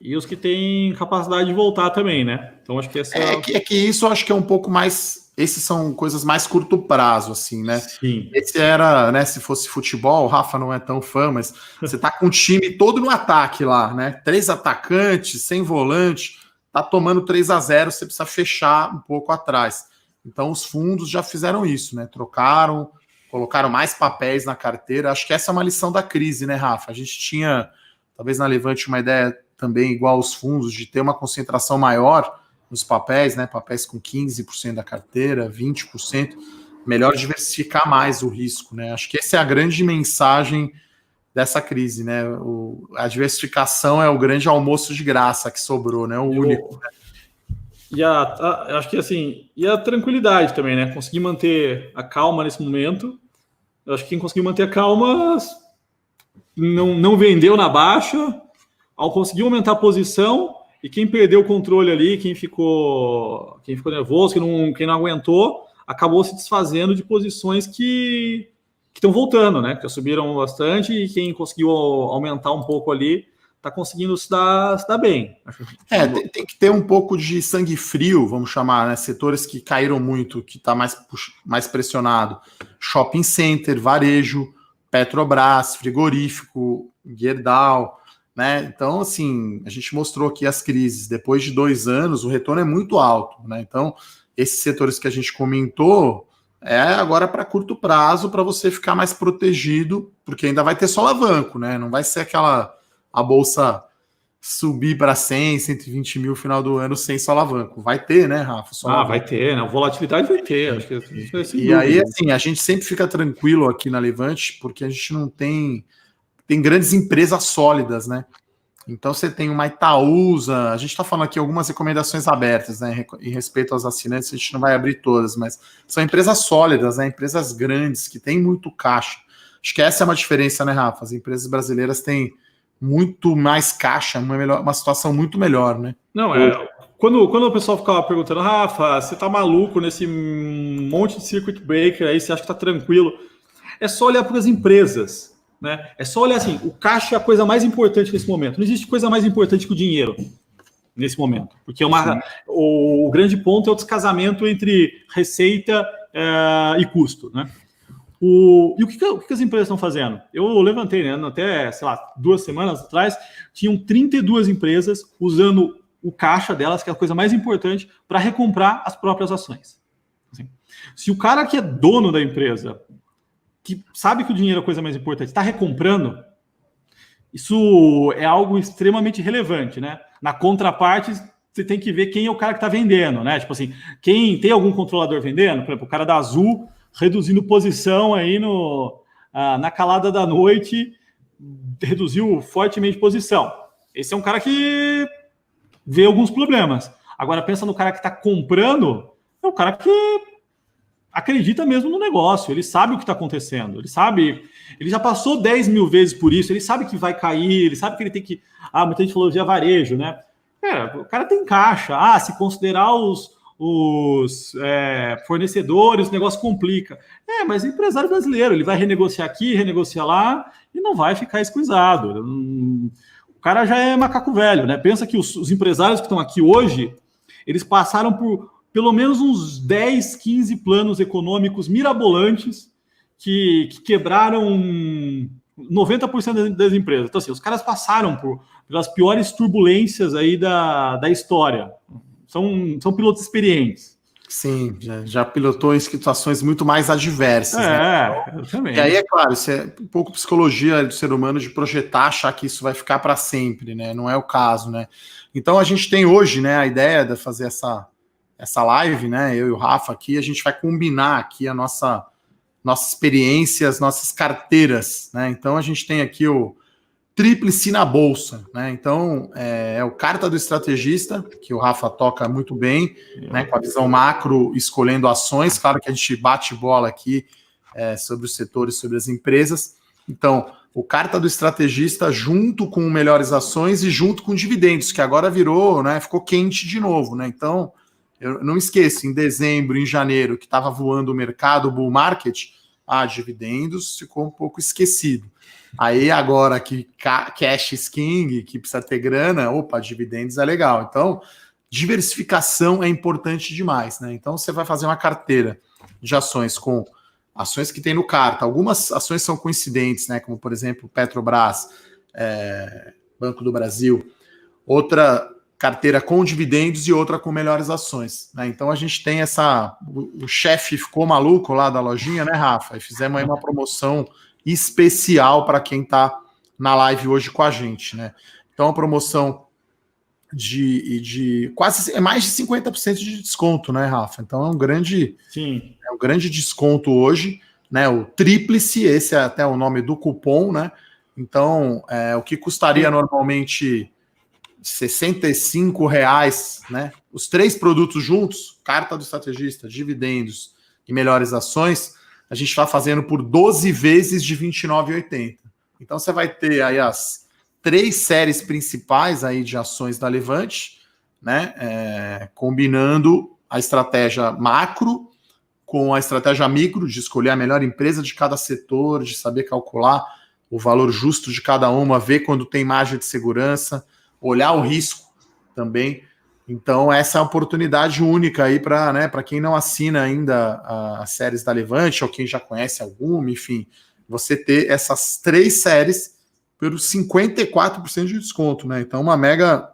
e os que têm capacidade de voltar também, né? Então, acho que essa... É que isso acho que é um pouco mais... Esses são coisas mais curto prazo, assim, né? Sim. Esse era, né? Se fosse futebol, o Rafa não é tão fã, mas você tá com o time todo no ataque lá, né? 3 atacantes, sem volante, tá tomando 3-0, você precisa fechar um pouco atrás. Então, os fundos já fizeram isso, né? Trocaram, colocaram mais papéis na carteira. Acho que essa é uma lição da crise, né, Rafa? A gente tinha, talvez na Levante, uma ideia também igual aos fundos, de ter uma concentração maior nos papéis, né? Papéis com 15% da carteira, 20%. Melhor diversificar mais o risco, né? Acho que essa é a grande mensagem dessa crise, né? A diversificação é o grande almoço de graça que sobrou, né? O único. Né? E acho que assim, e a tranquilidade também, né? Conseguir manter a calma nesse momento. Eu acho que quem conseguiu manter a calma não vendeu na baixa, ao conseguir aumentar a posição, e quem perdeu o controle ali, quem ficou nervoso, quem não aguentou, acabou se desfazendo de posições que estão voltando, né? Que já subiram bastante, e quem conseguiu aumentar um pouco ali está conseguindo se dar bem. Tem que ter um pouco de sangue frio, vamos chamar, né? Setores que caíram muito, que está mais pressionado. Shopping center, varejo, Petrobras, frigorífico, Gerdau, né? Então, assim, a gente mostrou aqui as crises. Depois de 2 anos, o retorno é muito alto, né? Então, esses setores que a gente comentou agora para curto prazo, para você ficar mais protegido, porque ainda vai ter solavanco, né? Não vai ser a bolsa subir para 100, 120 mil no final do ano sem solavanco. Vai ter, né, Rafa? Vai ter, né? A volatilidade vai ter. Acho que aí, assim, a gente sempre fica tranquilo aqui na Levante, porque a gente não tem grandes empresas sólidas, né? Então você tem uma Itaúsa, a gente está falando aqui algumas recomendações abertas, né? Em respeito aos assinantes, a gente não vai abrir todas, mas são empresas sólidas, né? Empresas grandes, que têm muito caixa. Acho que essa é uma diferença, né, Rafa? As empresas brasileiras têm muito mais caixa, uma situação muito melhor, né? Não, quando o pessoal ficava perguntando, Rafa, você tá maluco nesse monte de circuit breaker aí, você acha que tá tranquilo? É só olhar para as empresas, né? É só olhar assim, o caixa é a coisa mais importante nesse momento. Não existe coisa mais importante que o dinheiro nesse momento, porque o grande ponto é o descasamento entre receita e custo, né? E o que as empresas estão fazendo? Eu levantei, né? Até, sei lá, 2 semanas atrás, tinham 32 empresas usando o caixa delas, que é a coisa mais importante, para recomprar as próprias ações. Assim, se o cara que é dono da empresa, que sabe que o dinheiro é a coisa mais importante, está recomprando, isso é algo extremamente relevante, né? Na contraparte, você tem que ver quem é o cara que está vendendo, né? Tipo assim, quem tem algum controlador vendendo, por exemplo, o cara da Azul reduzindo posição aí na calada da noite, reduziu fortemente posição. Esse é um cara que vê alguns problemas. Agora, pensa no cara que está comprando, é o cara que acredita mesmo no negócio, ele sabe o que está acontecendo, ele já passou 10 mil vezes por isso, ele sabe que vai cair, ele sabe que ele tem que... muita gente falou de varejo, né? O cara tem caixa, se considerar os fornecedores, o negócio complica. Mas é empresário brasileiro, ele vai renegociar aqui, renegociar lá, e não vai ficar esquisado. O cara já é macaco velho, né? Pensa que os empresários que estão aqui hoje, eles passaram por pelo menos uns 10, 15 planos econômicos mirabolantes que quebraram 90% das empresas. Então, assim, os caras passaram pelas piores turbulências aí da história. São pilotos experientes. Sim, já pilotou em situações muito mais adversas. Né? Exatamente. E aí, é claro, isso é um pouco psicologia do ser humano de projetar, achar que isso vai ficar para sempre, né? Não é o caso, né? Então a gente tem hoje, né, a ideia de fazer essa live, né? Eu e o Rafa aqui, a gente vai combinar aqui a nossa experiência, as nossas carteiras, né? Então a gente tem aqui o Tríplice na Bolsa, né? Então, é o Carta do Estrategista, que o Rafa toca muito bem, né? Com a visão macro, escolhendo ações. Claro que a gente bate bola aqui sobre os setores, sobre as empresas. Então, o Carta do Estrategista junto com Melhores Ações e junto com dividendos, que agora virou, né? Ficou quente de novo, né? Então, eu não esqueço, em dezembro, em janeiro, que estava voando o mercado, o bull market, dividendos ficou um pouco esquecido. Aí agora que cash is king, que precisa ter grana, dividendos é legal. Então, diversificação é importante demais, né? Então, você vai fazer uma carteira de ações com ações que tem no Carta. Algumas ações são coincidentes, né? Como, por exemplo, Petrobras, Banco do Brasil. Outra carteira com dividendos e outra com melhores ações, né? Então, a gente tem o chefe ficou maluco lá da lojinha, né, Rafa? E fizemos aí uma promoção especial para quem está na live hoje com a gente, né? Então, a promoção de quase mais de 50% de desconto, né, Rafa? Então, é um grande desconto hoje, né? O Tríplice, esse é até o nome do cupom, né? Então, o que custaria normalmente R$65, né? Os 3 produtos juntos, Carta do Estrategista, dividendos e melhores ações, a gente está fazendo por 12 vezes de R$29,80. Então você vai ter aí as 3 séries principais aí de ações da Levante, né? Combinando a estratégia macro com a estratégia micro, de escolher a melhor empresa de cada setor, de saber calcular o valor justo de cada uma, ver quando tem margem de segurança, olhar o risco também. Então, essa é a oportunidade única aí para quem não assina ainda as séries da Levante, ou quem já conhece alguma, enfim, você ter essas 3 séries por 54% de desconto, né? Então, uma mega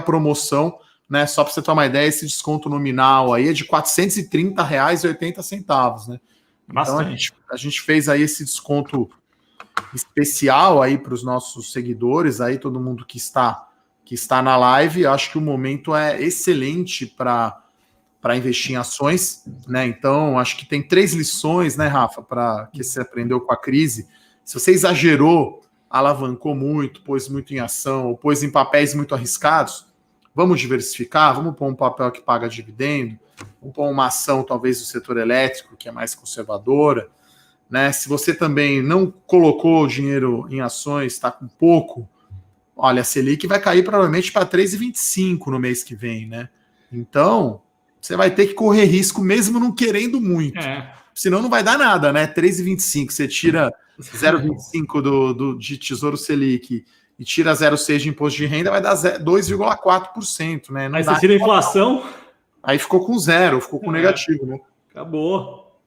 promoção, né? Só para você ter uma ideia, esse desconto nominal aí é de R$ 430,80, né? Bastante. Então, a gente fez aí esse desconto especial aí para os nossos seguidores, aí todo mundo que está na live. Acho que o momento é excelente para investir em ações, né? Então, acho que tem 3 lições, né, Rafa, para que você aprendeu com a crise. Se você exagerou, alavancou muito, pôs muito em ação, ou pôs em papéis muito arriscados, vamos diversificar, vamos pôr um papel que paga dividendo, vamos pôr uma ação talvez do setor elétrico, que é mais conservadora, né? Se você também não colocou dinheiro em ações, está com pouco, olha, a Selic vai cair provavelmente para 3,25 no mês que vem, né? Então, você vai ter que correr risco mesmo não querendo muito. Senão não vai dar nada, né? 3,25, você tira 0,25 de Tesouro Selic e tira 0,6 de imposto de renda, vai dar 2,4%, né? Não aí dá. você tira a inflação. Aí ficou com 0, ficou com negativo, né? Acabou.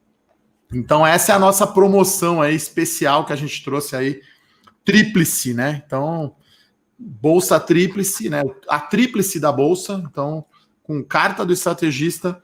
Então, essa é a nossa promoção aí especial que a gente trouxe aí, tríplice, né? Então, Bolsa tríplice, né? A tríplice da Bolsa, então, com carta do estrategista,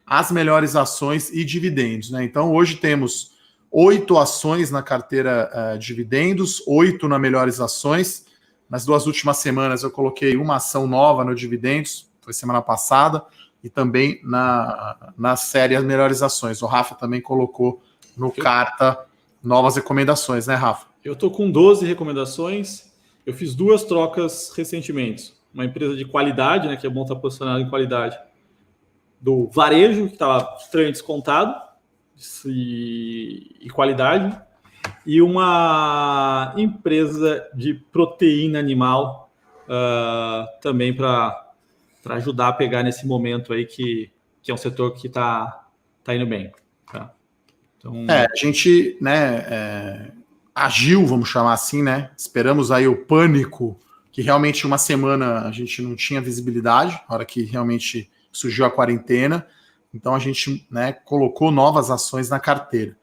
as melhores ações e dividendos, né? Então, hoje temos 8 ações na carteira dividendos, 8 na melhores ações. Nas 2 últimas semanas eu coloquei uma ação nova no dividendos, foi semana passada, e também na série as melhores ações. O Rafa também colocou no carta novas recomendações, né, Rafa? Eu tô com 12 recomendações. Eu fiz 2 trocas recentemente. Uma empresa de qualidade, né, que é bom estar posicionado em qualidade, do varejo, que estava estranho descontado, e qualidade, e uma empresa de proteína animal, também para ajudar a pegar nesse momento aí que é um setor que está indo bem. Tá? Então... a gente, né, agiu, vamos chamar assim, né? Esperamos aí o pânico, que realmente uma semana a gente não tinha visibilidade, na hora que realmente surgiu a quarentena. Então a gente, né, colocou novas ações na carteira.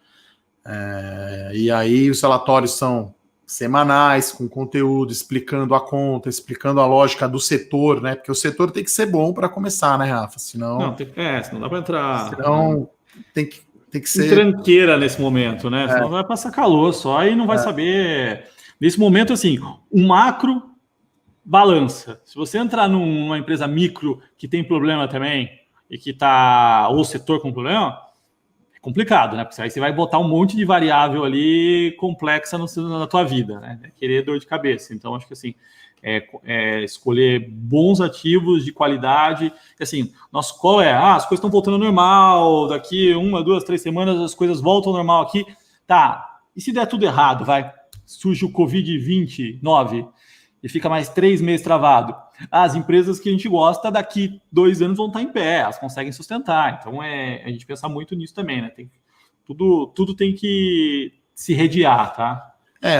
E aí os relatórios são semanais, com conteúdo, explicando a conta, explicando a lógica do setor, né? Porque o setor tem que ser bom para começar, né, Rafa? Senão senão dá para entrar. Senão tem que ser tranqueira nesse momento, né? Senão vai passar calor só e não vai saber. Nesse momento, assim, o macro balança. Se você entrar numa empresa micro que tem problema também e que tá, ou setor com problema, é complicado, né? Porque aí você vai botar um monte de variável ali complexa na tua vida, né? É querer dor de cabeça. Então, acho que assim, escolher bons ativos de qualidade. Assim, nosso call as coisas estão voltando ao normal, daqui 1, 2, 3 semanas as coisas voltam ao normal aqui. Tá, e se der tudo errado, surge o Covid-29 e fica mais 3 meses travado. As empresas que a gente gosta, daqui 2 anos vão estar em pé, elas conseguem sustentar. Então, a gente pensa muito nisso também, né? Tudo tem que se redear, tá?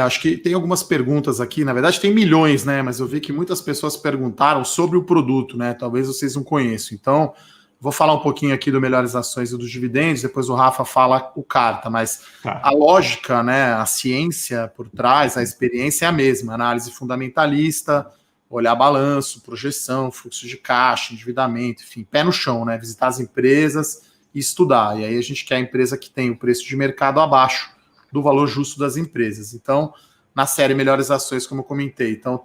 Acho que tem algumas perguntas aqui, na verdade tem milhões, né? Mas eu vi que muitas pessoas perguntaram sobre o produto, né? Talvez vocês não conheçam. Então, vou falar um pouquinho aqui do Melhores Ações e dos dividendos, depois o Rafa fala o carta, mas a lógica, né? A ciência por trás, a experiência é a mesma, análise fundamentalista, olhar balanço, projeção, fluxo de caixa, endividamento, enfim, pé no chão, né? Visitar as empresas e estudar. E aí a gente quer a empresa que tem o preço de mercado abaixo do valor justo das empresas. Então, na série Melhores Ações, como eu comentei, então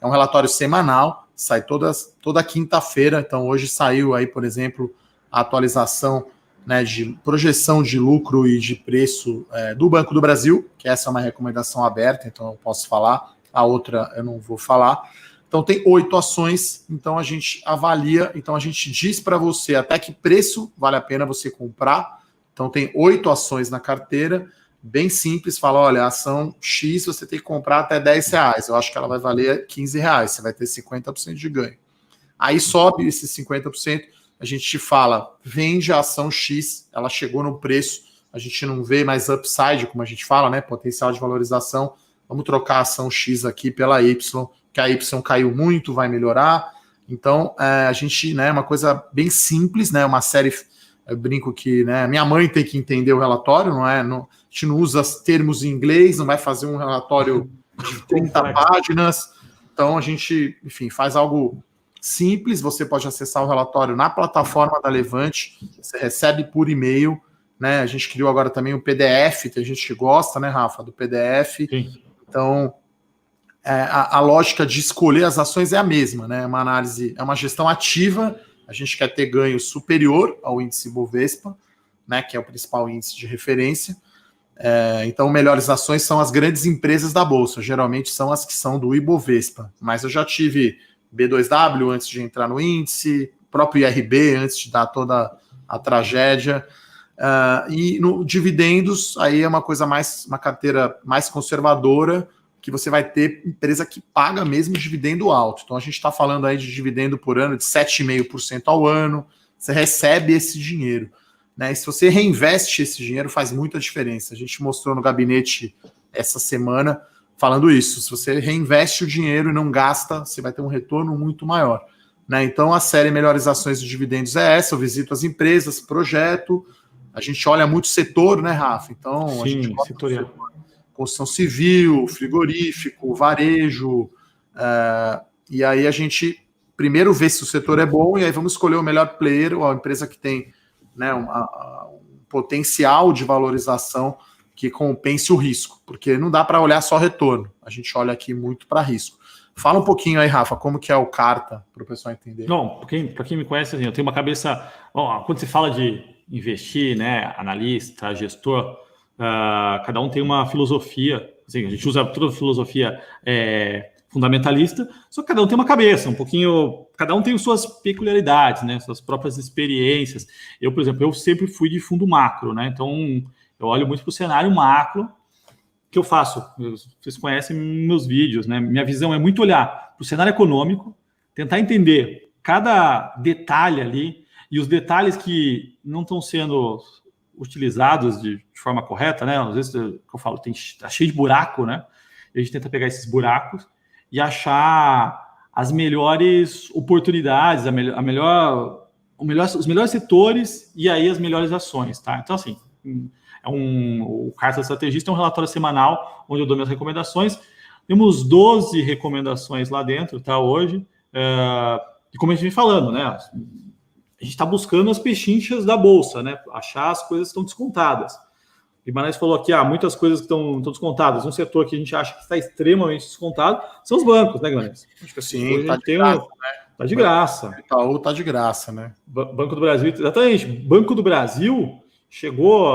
é um relatório semanal, sai toda quinta-feira. Então, hoje saiu aí, por exemplo, a atualização, né, de projeção de lucro e de preço do Banco do Brasil, que essa é uma recomendação aberta, então eu posso falar, a outra eu não vou falar. Então, tem 8 ações, então a gente avalia, então a gente diz para você até que preço vale a pena você comprar. Então, tem 8 ações na carteira. bem simples, fala, olha, a ação X você tem que comprar até R$10, eu acho que ela vai valer R$15, você vai ter 50% de ganho. Aí sobe esses 50%, a gente te fala, vende a ação X, ela chegou no preço, a gente não vê mais upside, como a gente fala, né, potencial de valorização, vamos trocar a ação X aqui pela Y, que a Y caiu muito, vai melhorar. Então, a gente, né, uma coisa bem simples, né, uma série, eu brinco que, né, minha mãe tem que entender o relatório, não é? Não, a gente não usa termos em inglês, não vai fazer um relatório de 30 páginas. Então, a gente, enfim, faz algo simples. Você pode acessar o relatório na plataforma da Levante, você recebe por e-mail, né? A gente criou agora também o PDF, tem gente que gosta, né, Rafa, do PDF. Sim. Então, a lógica de escolher as ações é a mesma, né? Uma análise, é uma gestão ativa. A gente quer ter ganho superior ao índice Bovespa, né, que é o principal índice de referência. Então, melhores ações são as grandes empresas da Bolsa, geralmente são as que são do Ibovespa. Mas eu já tive B2W antes de entrar no índice, próprio IRB antes de dar toda a tragédia. E no dividendos, aí é uma coisa mais, uma carteira mais conservadora, que você vai ter empresa que paga mesmo dividendo alto. Então a gente está falando aí de dividendo por ano de 7,5% ao ano, você recebe esse dinheiro, né? E se você reinveste esse dinheiro, faz muita diferença. A gente mostrou no gabinete essa semana falando isso. Se você reinveste o dinheiro e não gasta, você vai ter um retorno muito maior, né? Então a série Melhores Ações de Dividendos é essa, eu visito as empresas, projeto, a gente olha muito setor, né, Rafa? Então, sim, a gente setorial. Construção civil, frigorífico, varejo, e aí a gente primeiro vê se o setor é bom e aí vamos escolher o melhor player ou a empresa que tem, né, um potencial de valorização que compense o risco, porque não dá para olhar só retorno, a gente olha aqui muito para risco. Fala um pouquinho aí, Rafa, como que é o Carta, para o pessoal entender. Não, para quem me conhece, assim, eu tenho uma cabeça... quando se fala de investir, né, analista, gestor, cada um tem uma filosofia, assim, a gente usa toda a filosofia fundamentalista, só que cada um tem uma cabeça, um pouquinho, cada um tem suas peculiaridades, né, suas próprias experiências. Eu, por exemplo, eu sempre fui de fundo macro, né, então eu olho muito para o cenário macro que eu faço. Vocês conhecem meus vídeos, né, minha visão é muito olhar para o cenário econômico, tentar entender cada detalhe ali, e os detalhes que não estão sendo utilizados de forma correta, né? Às vezes, eu falo, tá cheio de buraco, né? E a gente tenta pegar esses buracos e achar as melhores oportunidades, os melhores setores e aí as melhores ações, tá? Então, assim, o Carta Estrategista é um relatório semanal onde eu dou minhas recomendações. Temos 12 recomendações lá dentro, tá? Hoje. E como a gente vem falando, né? A gente está buscando as pechinchas da Bolsa, né? Achar as coisas que estão descontadas. O Guimarães falou aqui, muitas coisas que estão descontadas. Um setor que a gente acha que está extremamente descontado são os bancos, né, Guimarães? Acho que sim, está de graça, né? Tá de graça. Itaú tá de graça, né? Banco do Brasil, exatamente. Banco do Brasil chegou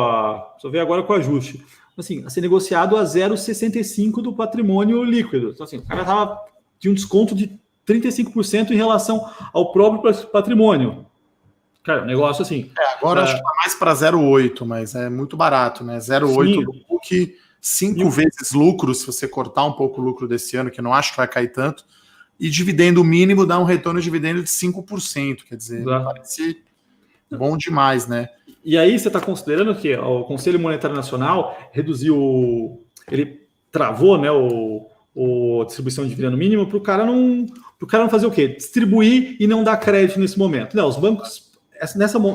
só ver agora com o ajuste, assim, a ser negociado a 0,65 do patrimônio líquido. Então, assim, o cara tinha um desconto de 35% em relação ao próprio patrimônio. Cara, negócio assim... agora acho que está mais para 0,8, mas é muito barato, né? 0,8 do book, 5 vezes lucro, se você cortar um pouco o lucro desse ano, que eu não acho que vai cair tanto, e dividendo mínimo dá um retorno de dividendo de 5%, quer dizer, parece bom demais, né? E aí você está considerando que o Conselho Monetário Nacional ele travou, né, a distribuição de dividendo mínimo para o cara não fazer o quê? Distribuir e não dar crédito nesse momento. Não, os bancos...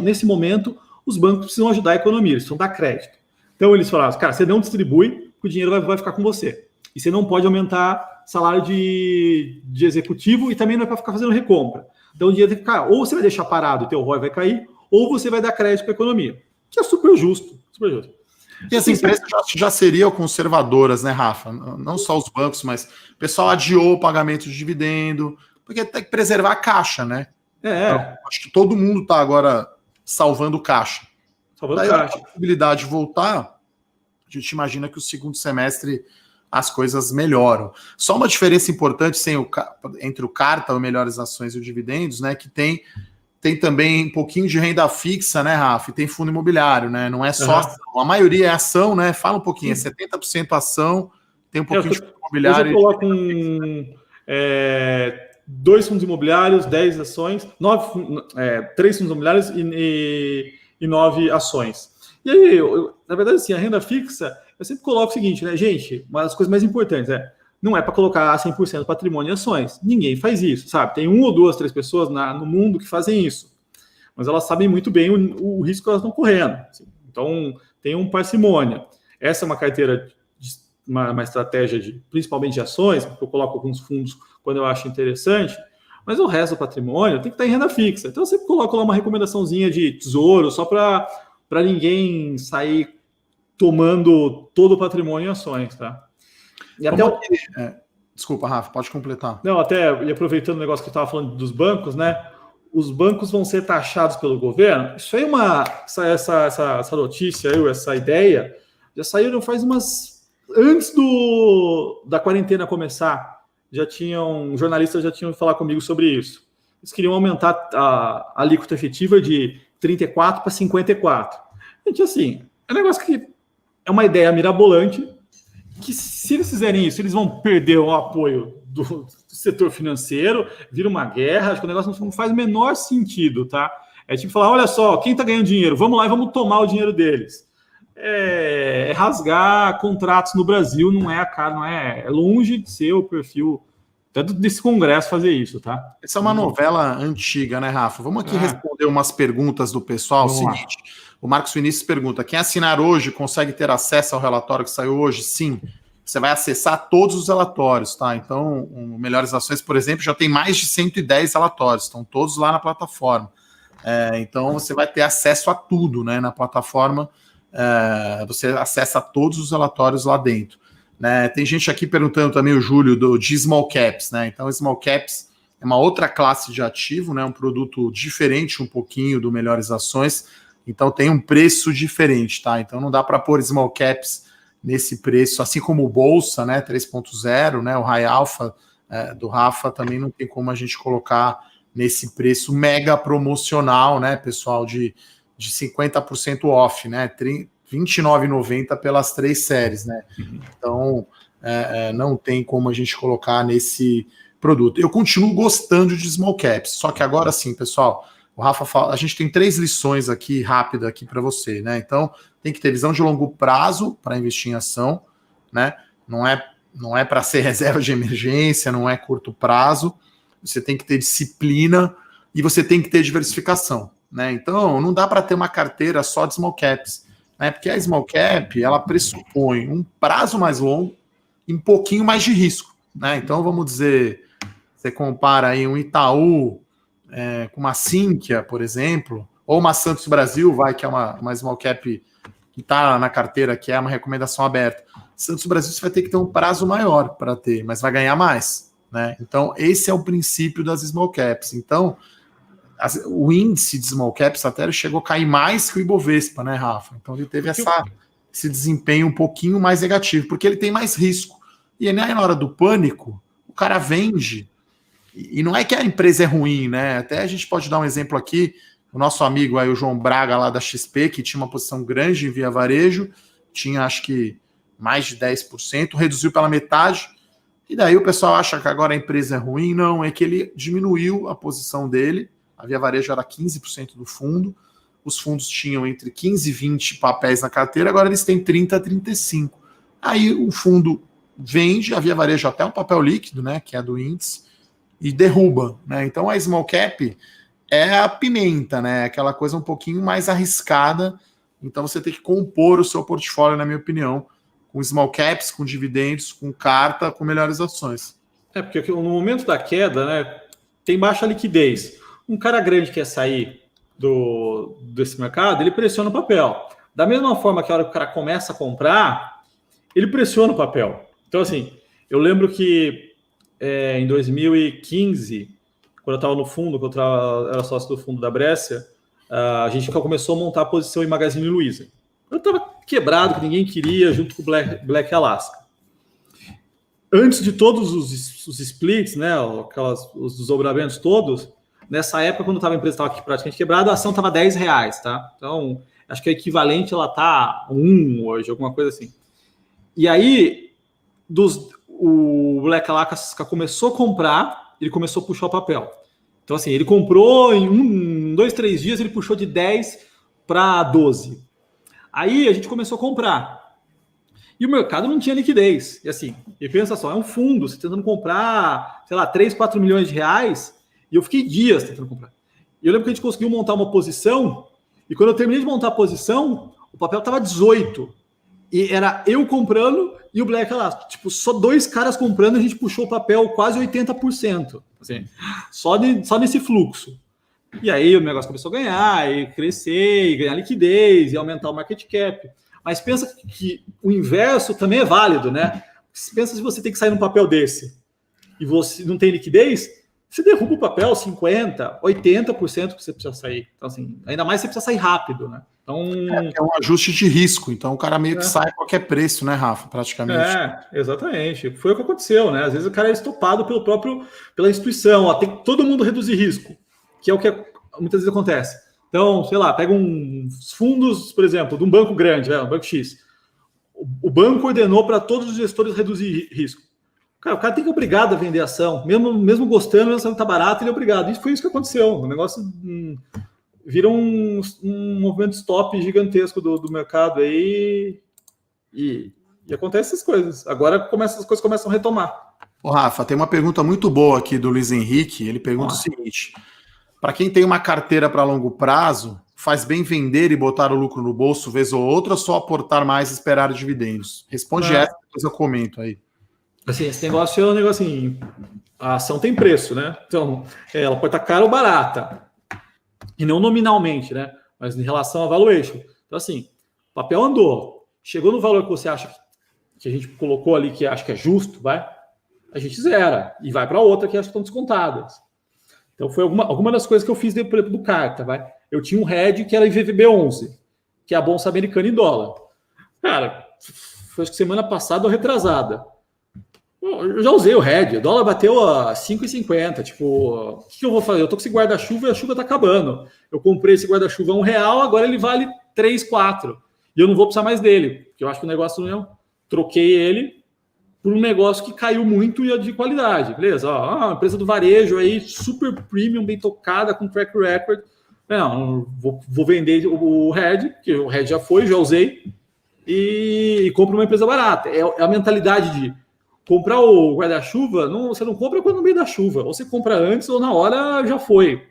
Nesse momento, os bancos precisam ajudar a economia, eles precisam dar crédito. Então, eles falaram, cara, você não distribui, o dinheiro vai ficar com você. E você não pode aumentar salário de executivo e também não é para ficar fazendo recompra. Então, o dinheiro tem que ficar, ou você vai deixar parado e teu ROI vai cair, ou você vai dar crédito para a economia. Que é super justo. Super justo. E as empresas já seriam conservadoras, né, Rafa? Não só os bancos, mas o pessoal adiou o pagamento de dividendo, porque tem que preservar a caixa, né? Então, acho que todo mundo está agora salvando caixa. Daí a possibilidade de voltar, a gente imagina que o segundo semestre as coisas melhoram. Só uma diferença importante entre o Carta, o Melhores Ações e o Dividendos, né? Que tem tem também um pouquinho de renda fixa, né, Rafa? E tem fundo imobiliário, né? Não é só ação. A maioria é ação, né? Fala um pouquinho, é 70% ação, tem um pouquinho de fundo imobiliário. Eu coloco 2 fundos imobiliários, 10 ações, 3 fundos imobiliários e 9 ações. E aí, na verdade, assim, a renda fixa, eu sempre coloco o seguinte, né, gente? Uma das coisas mais importantes não é para colocar 100% do patrimônio em ações. Ninguém faz isso, sabe? Tem 1 ou 2, 3 pessoas no mundo que fazem isso. Mas elas sabem muito bem o risco que elas estão correndo. Assim. Então, tem parcimônia. Essa é uma carteira, uma estratégia principalmente de ações, porque eu coloco alguns fundos quando eu acho interessante, mas o resto do patrimônio tem que estar em renda fixa. Então, eu sempre coloco lá uma recomendaçãozinha de tesouro, só para ninguém sair tomando todo o patrimônio em ações, tá? E até Desculpa, Rafa, pode completar. Não, até, e aproveitando o negócio que eu estava falando dos bancos, né? Os bancos vão ser taxados pelo governo. Isso aí essa notícia, essa ideia, já saíram faz antes da quarentena começar. Jornalistas já tinham falado comigo sobre isso. Eles queriam aumentar a alíquota efetiva de 34 para 54. Gente, assim, é um negócio que é uma ideia mirabolante, que se eles fizerem isso, eles vão perder o apoio do setor financeiro, vira uma guerra, acho que o negócio não faz o menor sentido, tá? É tipo falar, olha só, quem tá ganhando dinheiro? Vamos lá e vamos tomar o dinheiro deles. É rasgar contratos no Brasil, não é longe de ser o perfil tanto desse Congresso fazer isso, tá? Essa é uma novela antiga, né, Rafa? Vamos aqui responder umas perguntas do pessoal. Seguinte, o Marcos Vinícius pergunta, quem assinar hoje consegue ter acesso ao relatório que saiu hoje? Sim. Você vai acessar todos os relatórios, tá? Então, o Melhores Ações, por exemplo, já tem mais de 110 relatórios, estão todos lá na plataforma. Então, você vai ter acesso a tudo, né? Na plataforma, você acessa todos os relatórios lá dentro. Né? Tem gente aqui perguntando também, o Júlio, de Small Caps, né? Então, Small Caps é uma outra classe de ativo, né? Um produto diferente um pouquinho do Melhores Ações, então tem um preço diferente, tá? Então, não dá para pôr Small Caps nesse preço, assim como o Bolsa, né, 3.0, né, o High Alpha do Rafa, também não tem como a gente colocar nesse preço mega promocional, né, pessoal, de 50% off, né, R$ 29,90 pelas 3 séries, né, então não tem como a gente colocar nesse produto. Eu continuo gostando de Small Caps, só que agora sim, pessoal, o Rafa fala, a gente tem 3 lições aqui, rápida aqui para você, né, então tem que ter visão de longo prazo para investir em ação, né? Não é para ser reserva de emergência, não é curto prazo. Você tem que ter disciplina e você tem que ter diversificação, né? Então, não dá para ter uma carteira só de small caps, né? Porque a small cap, ela pressupõe um prazo mais longo e um pouquinho mais de risco, né? Então, vamos dizer, você compara aí um Itaú com uma Sinqia, por exemplo, ou uma Santos Brasil, que é uma small cap que está na carteira, que é uma recomendação aberta. Santos Brasil você vai ter que ter um prazo maior para ter, mas vai ganhar mais, né? Então, esse é o princípio das small caps. Então, o índice de small caps até chegou a cair mais que o Ibovespa, né, Rafa? Então, ele teve esse desempenho um pouquinho mais negativo, porque ele tem mais risco. E aí, na hora do pânico, o cara vende. E não é que a empresa é ruim, né? Até a gente pode dar um exemplo aqui. O nosso amigo aí, o João Braga, lá da XP, que tinha uma posição grande em Via Varejo, tinha acho que mais de 10%, reduziu pela metade, e daí o pessoal acha que agora a empresa é ruim. Não, é que ele diminuiu a posição dele, a Via Varejo era 15% do fundo, os fundos tinham entre 15 e 20 papéis na carteira, agora eles têm 30 a 35. Aí o fundo vende, a Via Varejo até um papel líquido, né, que é do índice, e derruba, né? Então a small cap é a pimenta, né? Aquela coisa um pouquinho mais arriscada. Então você tem que compor o seu portfólio, na minha opinião, com small caps, com dividendos, com carta, com melhores ações. Porque no momento da queda, né, tem baixa liquidez. Um cara grande quer sair desse mercado, ele pressiona o papel. Da mesma forma que a hora que o cara começa a comprar, ele pressiona o papel. Então, assim, eu lembro que em 2015... quando eu estava no fundo, quando eu era sócio do fundo da Brescia, a gente começou a montar a posição em Magazine Luiza. Eu estava quebrado, que ninguém queria, junto com o Black Alaska. Antes de todos os splits, né, os desdobramentos todos, nessa época, quando a empresa estava aqui praticamente quebrada, a ação estava R$10, tá? Então, acho que é equivalente, ela tá 1 hoje, alguma coisa assim. E aí, o Black Alaska começou a comprar, ele começou a puxar o papel. Então, assim, ele comprou em 2, 3 dias, ele puxou de 10 para 12. Aí a gente começou a comprar. E o mercado não tinha liquidez. E assim, e pensa só, é um fundo, você tentando comprar, sei lá, 3, 4 milhões de reais, e eu fiquei dias tentando comprar. E eu lembro que a gente conseguiu montar uma posição, e quando eu terminei de montar a posição, o papel estava 18. E era eu comprando e o Black Alaska. Tipo, só 2 caras comprando, a gente puxou o papel quase 80%. Assim, só nesse fluxo. E aí o negócio começou a ganhar, e crescer, e ganhar liquidez, e aumentar o market cap. Mas pensa que o inverso também é válido, né? Pensa se você tem que sair num papel desse e você não tem liquidez, você derruba o papel 50%, 80% que você precisa sair. Então, assim, ainda mais você precisa sair rápido, né? Então, é um ajuste de risco. Então, o cara meio que sai a qualquer preço, né, Rafa? Praticamente. Exatamente. Foi o que aconteceu, né? Às vezes o cara é estopado pela instituição. Ó, tem que todo mundo reduzir risco, que é o que muitas vezes acontece. Então, sei lá, pega uns fundos, por exemplo, de um banco grande, um banco X. O banco ordenou para todos os gestores reduzir risco. Cara, o cara tem que ser obrigado a vender ação. Mesmo gostando, a ação está barata, ele é obrigado. E foi isso que aconteceu. O negócio vira um movimento stop gigantesco do mercado aí. E acontece essas coisas. Agora as coisas começam a retomar. Ô, Rafa, tem uma pergunta muito boa aqui do Luiz Henrique. Ele pergunta o seguinte: para quem tem uma carteira para longo prazo, faz bem vender e botar o lucro no bolso vez ou outra, ou só aportar mais e esperar dividendos? Responde essa, depois eu comento aí. Assim, esse negócio é um negócio assim, a ação tem preço, né? Então, ela pode estar cara ou barata. E não nominalmente, né? Mas em relação a valuation. Então, assim, o papel andou. Chegou no valor que você acha que a gente colocou ali, que acha que é justo, a gente zera. E vai para outra que acha que estão descontadas. Então, foi alguma das coisas que eu fiz do carta, Eu tinha um hedge que era IVVB11, que é a bolsa americana em dólar. Cara, foi acho que semana passada ou retrasada. Eu já usei o hedge, o dólar bateu a 5,50. Tipo, o que eu vou fazer? Eu tô com esse guarda-chuva e a chuva tá acabando. Eu comprei esse guarda-chuva a R$1, agora ele vale 3, 4. E eu não vou precisar mais dele, porque eu acho que o negócio não. Troquei ele por um negócio que caiu muito e é de qualidade, beleza? Uma empresa do varejo aí, super premium, bem tocada, com track record. Não, vou vender o hedge, que o hedge já usei, e compro uma empresa barata. É a mentalidade de comprar o guarda-chuva, você não compra quando no meio da chuva, ou você compra antes ou na hora já foi.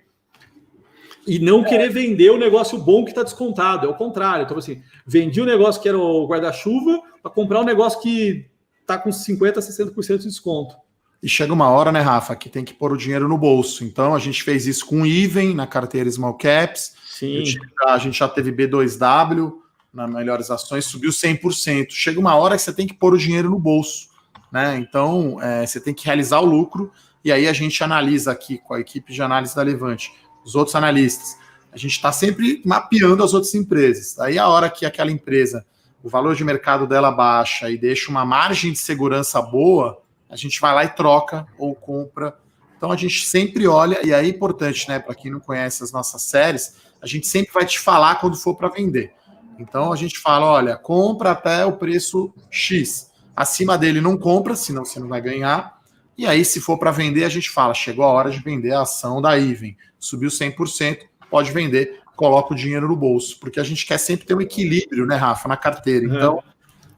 E não querer vender o negócio bom que está descontado, é o contrário. Então, assim, vendi o negócio que era o guarda-chuva para comprar um negócio que está com 50%, 60% de desconto. E chega uma hora, né, Rafa, que tem que pôr o dinheiro no bolso. Então, a gente fez isso com o Even na carteira Small Caps. Sim. A gente já teve B2W nas melhores ações, subiu 100%. Chega uma hora que você tem que pôr o dinheiro no bolso, né? Então, você tem que realizar o lucro. E aí a gente analisa aqui com a equipe de análise da Levante, os outros analistas. A gente está sempre mapeando as outras empresas. Aí a hora que aquela empresa, o valor de mercado dela baixa e deixa uma margem de segurança boa, a gente vai lá e troca ou compra. Então a gente sempre olha, e aí é importante, né, para quem não conhece as nossas séries, a gente sempre vai te falar quando for para vender. Então a gente fala, olha, compra até o preço X. Acima dele não compra, senão você não vai ganhar. E aí, se for para vender, a gente fala, chegou a hora de vender a ação da Even. Subiu 100%, pode vender, coloca o dinheiro no bolso. Porque a gente quer sempre ter um equilíbrio, né, Rafa, na carteira. Então,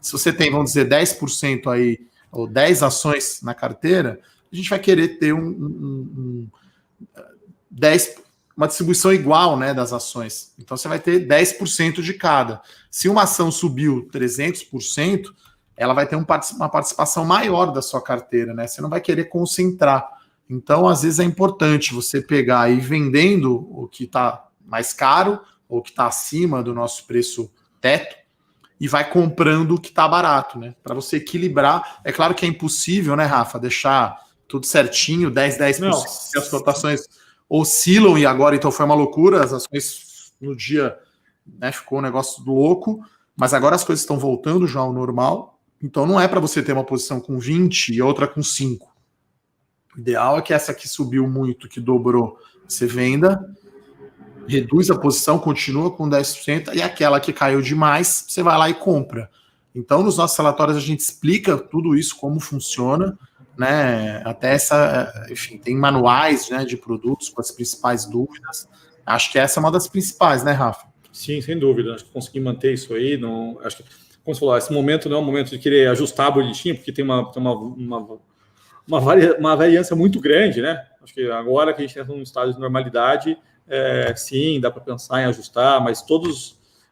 se você tem, vamos dizer, 10% aí, ou 10 ações na carteira, a gente vai querer ter uma distribuição igual, né, das ações. Então, você vai ter 10% de cada. Se uma ação subiu 300%, ela vai ter uma participação maior da sua carteira, né? Você não vai querer concentrar. Então, às vezes, é importante você pegar e ir vendendo o que está mais caro ou que está acima do nosso preço teto e vai comprando o que está barato, né? Para você equilibrar. É claro que é impossível, né, Rafa, deixar tudo certinho, 10%. As cotações oscilam e agora, então, foi uma loucura. As ações no dia, né, ficou um negócio louco, mas agora as coisas estão voltando já ao normal. Então não é para você ter uma posição com 20 e outra com 5. O ideal é que essa que subiu muito, que dobrou, você venda, reduz a posição, continua com 10%, e aquela que caiu demais, você vai lá e compra. Então, nos nossos relatórios, a gente explica tudo isso, como funciona, né? Até enfim, tem manuais, né, de produtos com as principais dúvidas. Acho que essa é uma das principais, né, Rafa? Sim, sem dúvida. Acho que consegui manter isso aí. Não, acho que, como você falou, esse momento não é um momento de querer ajustar bonitinho, porque tem uma variância muito grande, né? Acho que agora que a gente entra num estado de normalidade, sim, dá para pensar em ajustar, mas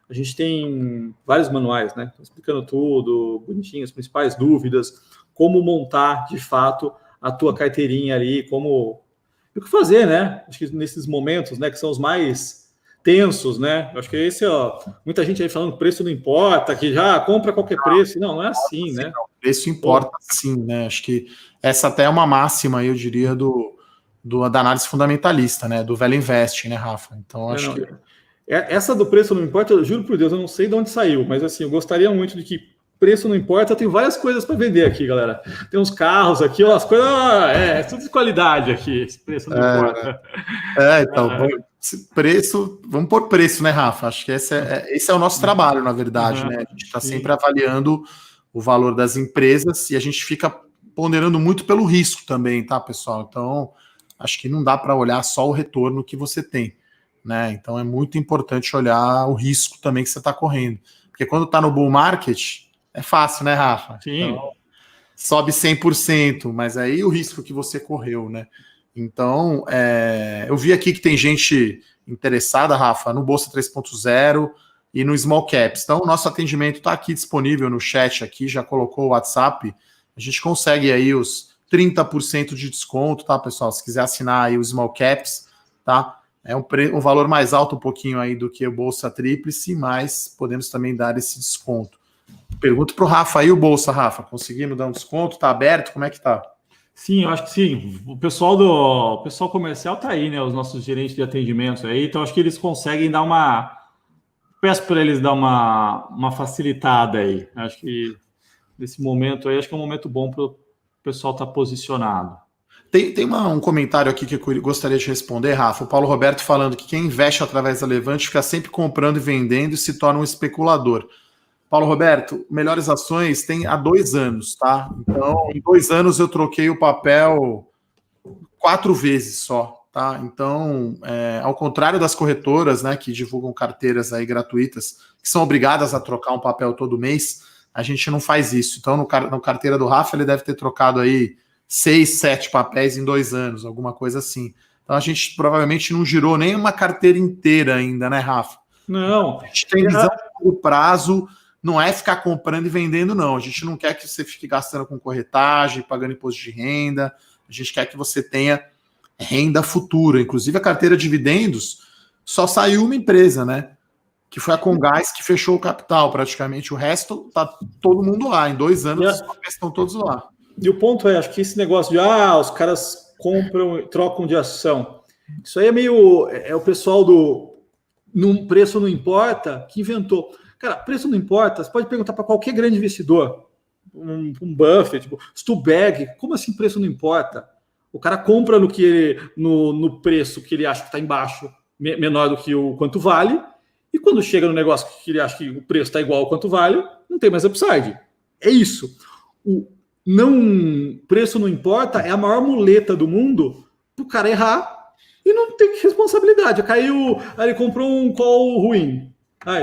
a gente tem vários manuais, né? Explicando tudo, bonitinho, as principais dúvidas, como montar, de fato, a tua carteirinha ali, o que fazer, né? Acho que nesses momentos, né, que são os mais tensos, né? Acho que esse, muita gente aí falando que preço não importa, que já compra qualquer preço. Não é assim, né? Não, preço importa sim, né? Acho que essa até é uma máxima, eu diria, da análise fundamentalista, né? Do Velho Investing, né, Rafa? Então, acho que... Essa do preço não importa, eu juro por Deus, eu não sei de onde saiu, mas assim, eu gostaria muito de que preço não importa. Eu tenho várias coisas para vender aqui, galera. Tem uns carros aqui, as coisas, tudo de qualidade aqui. Esse preço não importa. Então, preço, vamos por preço, né, Rafa? Acho que esse é o nosso trabalho, na verdade, né? A gente está sempre avaliando o valor das empresas e a gente fica ponderando muito pelo risco também, tá, pessoal? Então, acho que não dá para olhar só o retorno que você tem, né? Então, é muito importante olhar o risco também que você está correndo. Porque quando está no bull market, é fácil, né, Rafa? Sim. Então, sobe 100%, mas aí o risco que você correu, né? Então, eu vi aqui que tem gente interessada, Rafa, no Bolsa 3.0 e no Small Caps. Então, o nosso atendimento está aqui disponível no chat, aqui, já colocou o WhatsApp. A gente consegue aí os 30% de desconto, tá, pessoal? Se quiser assinar aí o Small Caps, tá? É um valor mais alto um pouquinho aí do que o Bolsa Tríplice, mas podemos também dar esse desconto. Pergunto para o Rafa aí, o Bolsa, Rafa, conseguimos dar um desconto? Está aberto? Como é que tá? Sim, eu acho que sim. O pessoal comercial tá aí, né? Os nossos gerentes de atendimento aí, então acho que eles conseguem dar peço para eles dar uma facilitada aí. Acho que nesse momento aí, acho que é um momento bom para o pessoal estar posicionado. Tem um comentário aqui que eu gostaria de responder, Rafa. O Paulo Roberto falando que quem investe através da Levante fica sempre comprando e vendendo e se torna um especulador. Paulo Roberto, melhores ações tem há 2 anos, tá? Então, em 2 anos eu troquei o papel 4 vezes só, tá? Então, ao contrário das corretoras, né, que divulgam carteiras aí gratuitas, que são obrigadas a trocar um papel todo mês, a gente não faz isso. Então, no carteira do Rafa, ele deve ter trocado aí 6, 7 papéis em 2 anos, alguma coisa assim. Então, a gente provavelmente não girou nem uma carteira inteira ainda, né, Rafa? Não. A gente tem visão de longo prazo. Não é ficar comprando e vendendo, não. A gente não quer que você fique gastando com corretagem, pagando imposto de renda. A gente quer que você tenha renda futura. Inclusive, a carteira de dividendos só saiu uma empresa, né? Que foi a Comgás, que fechou o capital. Praticamente o resto tá todo mundo lá. Em 2 anos, estão todos lá. E o ponto acho que esse negócio de os caras compram, trocam de ação. Isso aí é meio... É o pessoal num preço não importa, que inventou. Cara, preço não importa. Você pode perguntar para qualquer grande investidor, um Buffett, tipo, Stuberg, como assim preço não importa? O cara compra no preço que ele acha que está embaixo, menor do que o quanto vale, e quando chega no negócio que ele acha que o preço está igual ao quanto vale, não tem mais upside. É isso. Preço não importa é a maior muleta do mundo para o cara errar e não ter responsabilidade. Caiu, aí ele comprou um call ruim.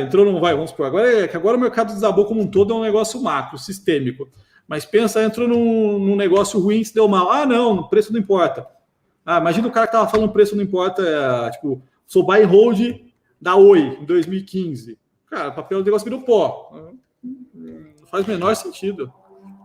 Entrou no vamos supor. Agora o mercado desabou como um todo, é um negócio macro, sistêmico. Mas pensa, entrou num negócio ruim, se deu mal. Não, o preço não importa. Imagina o cara que estava falando preço não importa, sou buy and hold da Oi, em 2015. Cara, o papel do negócio virou pó. Não faz o menor sentido.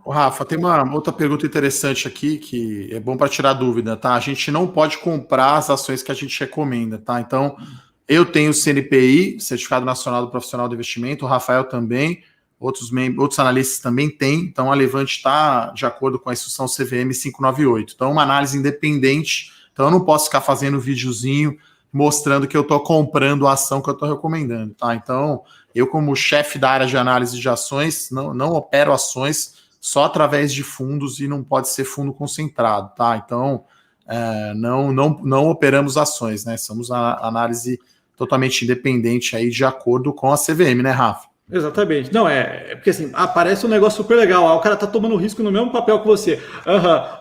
Rafa, tem uma outra pergunta interessante aqui que é bom para tirar dúvida, tá? A gente não pode comprar as ações que a gente recomenda, tá? Então, eu tenho o CNPI, Certificado Nacional do Profissional do Investimento, o Rafael também, outros analistas também têm, então a Levante está de acordo com a instrução CVM 598. Então, uma análise independente, então eu não posso ficar fazendo videozinho mostrando que eu estou comprando a ação que eu estou recomendando, tá? Então, eu como chefe da área de análise de ações, não opero ações só através de fundos e não pode ser fundo concentrado, tá? Então, não operamos ações, né? Somos a análise totalmente independente aí, de acordo com a CVM, né, Rafa? Exatamente. Não, é porque assim, parece um negócio super legal. O cara tá tomando risco no mesmo papel que você.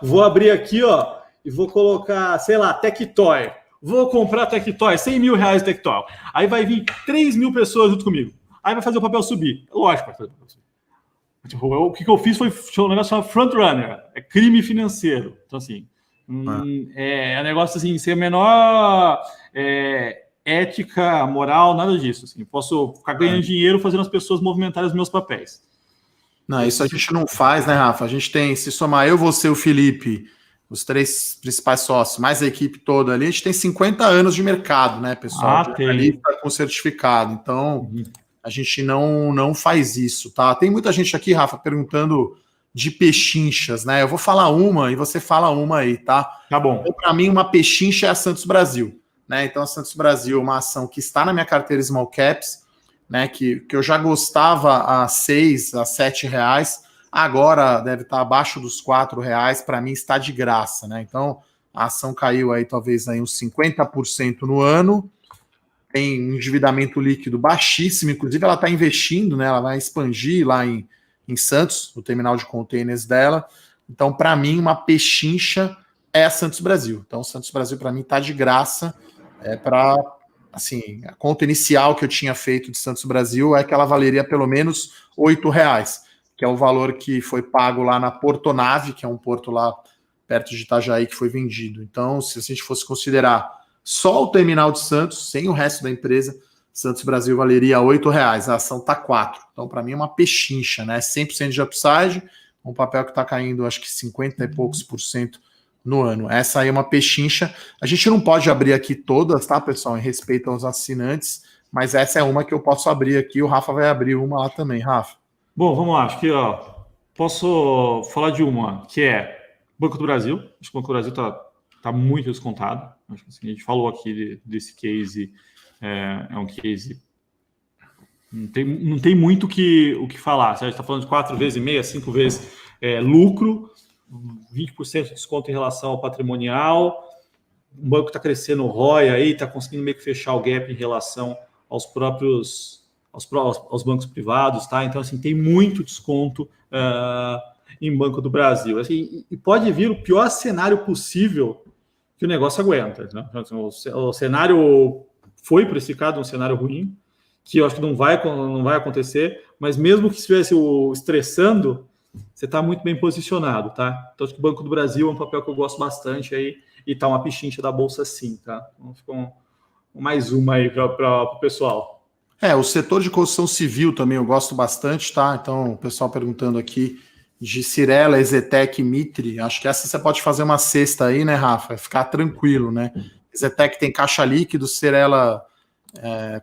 Vou abrir aqui, ó, e vou colocar, sei lá, Tectoy. Vou comprar Tectoy, 100 mil reais de Tectoy. Aí vai vir 3 mil pessoas junto comigo. Aí vai fazer o papel subir. Lógico, vai fazer o papel subir. Tipo, o que eu fiz foi um negócio chamado frontrunner. É crime financeiro. Então, assim, é um negócio assim, sem a menor ética, moral, nada disso. Assim, posso ficar ganhando dinheiro fazendo as pessoas movimentarem os meus papéis. Não, isso a gente não faz, né, Rafa? A gente tem, se somar eu, você, o Felipe, os 3 principais sócios, mais a equipe toda ali, a gente tem 50 anos de mercado, né, pessoal? Jornalista com certificado. Então, a gente não faz isso, tá? Tem muita gente aqui, Rafa, perguntando de pechinchas, né? Eu vou falar uma e você fala uma aí, tá? Tá bom. Então, para mim, uma pechincha é a Santos Brasil, né? Então, a Santos Brasil é uma ação que está na minha carteira Small Caps, né? Que eu já gostava a 6, a 7 reais, agora deve estar abaixo dos 4 reais, para mim está de graça, né? Então, a ação caiu aí talvez aí uns 50% no ano, tem um endividamento líquido baixíssimo, inclusive ela está investindo, né? Ela vai expandir lá em Santos, no terminal de containers dela. Então, para mim, uma pechincha é a Santos Brasil. Então, Santos Brasil, para mim, está de graça. Para, assim, a conta inicial que eu tinha feito de Santos Brasil é que ela valeria pelo menos R$8, que é o valor que foi pago lá na Portonave, que é um porto lá perto de Itajaí que foi vendido. Então, se a gente fosse considerar só o terminal de Santos, sem o resto da empresa, Santos Brasil valeria R$8, a ação está 4. Então, para mim, é uma pechincha, né? 100% de upside, um papel que está caindo, acho que 50 e poucos % no ano. Essa aí é uma pechincha. A gente não pode abrir aqui todas, tá, pessoal, em respeito aos assinantes, mas essa é uma que eu posso abrir aqui. O Rafa vai abrir uma lá também, Rafa. Bom, vamos lá. Acho que posso falar de uma, que é Banco do Brasil. Acho que o Banco do Brasil está muito descontado. Acho que assim, a gente falou aqui desse case. É um case. Não tem muito o que falar. A gente está falando de 4 vezes e meia, 5 vezes lucro, 20% de desconto em relação ao patrimonial. O banco está crescendo o ROI aí, está conseguindo meio que fechar o gap em relação aos bancos privados, tá? Então, assim, tem muito desconto em Banco do Brasil. Assim, e pode vir o pior cenário possível que o negócio aguenta, né? O cenário foi precificado um cenário ruim, que eu acho que não vai acontecer, mas mesmo que estivesse estressando, você está muito bem posicionado, tá? Então, acho que o Banco do Brasil é um papel que eu gosto bastante aí, e tá uma pichincha da Bolsa sim, tá? Então, ficou mais uma aí para o pessoal. O setor de construção civil também eu gosto bastante, tá? Então, o pessoal perguntando aqui de Cirela, Ezetec, Mitre, acho que essa você pode fazer uma cesta aí, né, Rafa? Ficar tranquilo, né? Ezetec tem caixa líquido, Cirela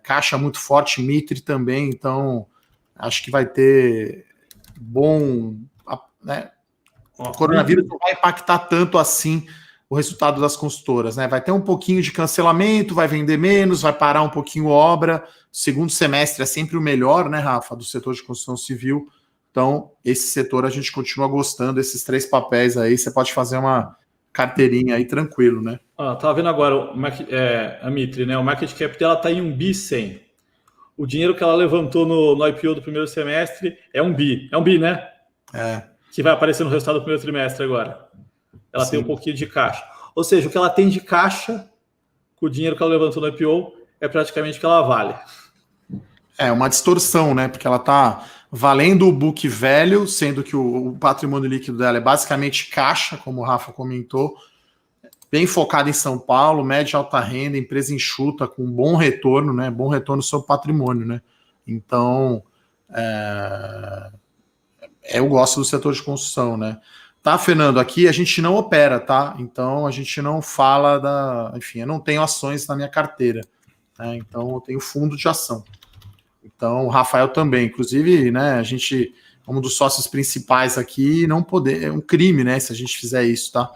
caixa muito forte, Mitre também, então acho que vai ter bom, né? O coronavírus não vai impactar tanto assim o resultado das consultoras, né? Vai ter um pouquinho de cancelamento, vai vender menos, vai parar um pouquinho obra. O segundo semestre é sempre o melhor, né, Rafa, do setor de construção civil. Então, esse setor a gente continua gostando, esses 3 papéis aí, você pode fazer uma carteirinha aí tranquilo, né? Tava vendo agora a Mitre, né? O market cap dela tá em 1 bi 100. O dinheiro que ela levantou no IPO do primeiro semestre é 1 bi. É 1 bi, né? Que vai aparecer no resultado do primeiro trimestre agora. Ela tem um pouquinho de caixa. Ou seja, o que ela tem de caixa com o dinheiro que ela levantou no IPO é praticamente o que ela vale. É uma distorção, né? Porque ela está valendo o book velho, sendo que o patrimônio líquido dela é basicamente caixa, como o Rafa comentou, bem focada em São Paulo, média e alta renda, empresa enxuta, com bom retorno, né? Bom retorno sobre patrimônio, né? Então, eu gosto do setor de construção, né? Tá, Fernando, aqui a gente não opera, tá? Então a gente não fala enfim, eu não tenho ações na minha carteira, né? Então eu tenho fundo de ação. Então o Rafael também, inclusive, né? A gente, como um dos sócios principais aqui, não poder, é um crime, né? Se a gente fizer isso, tá?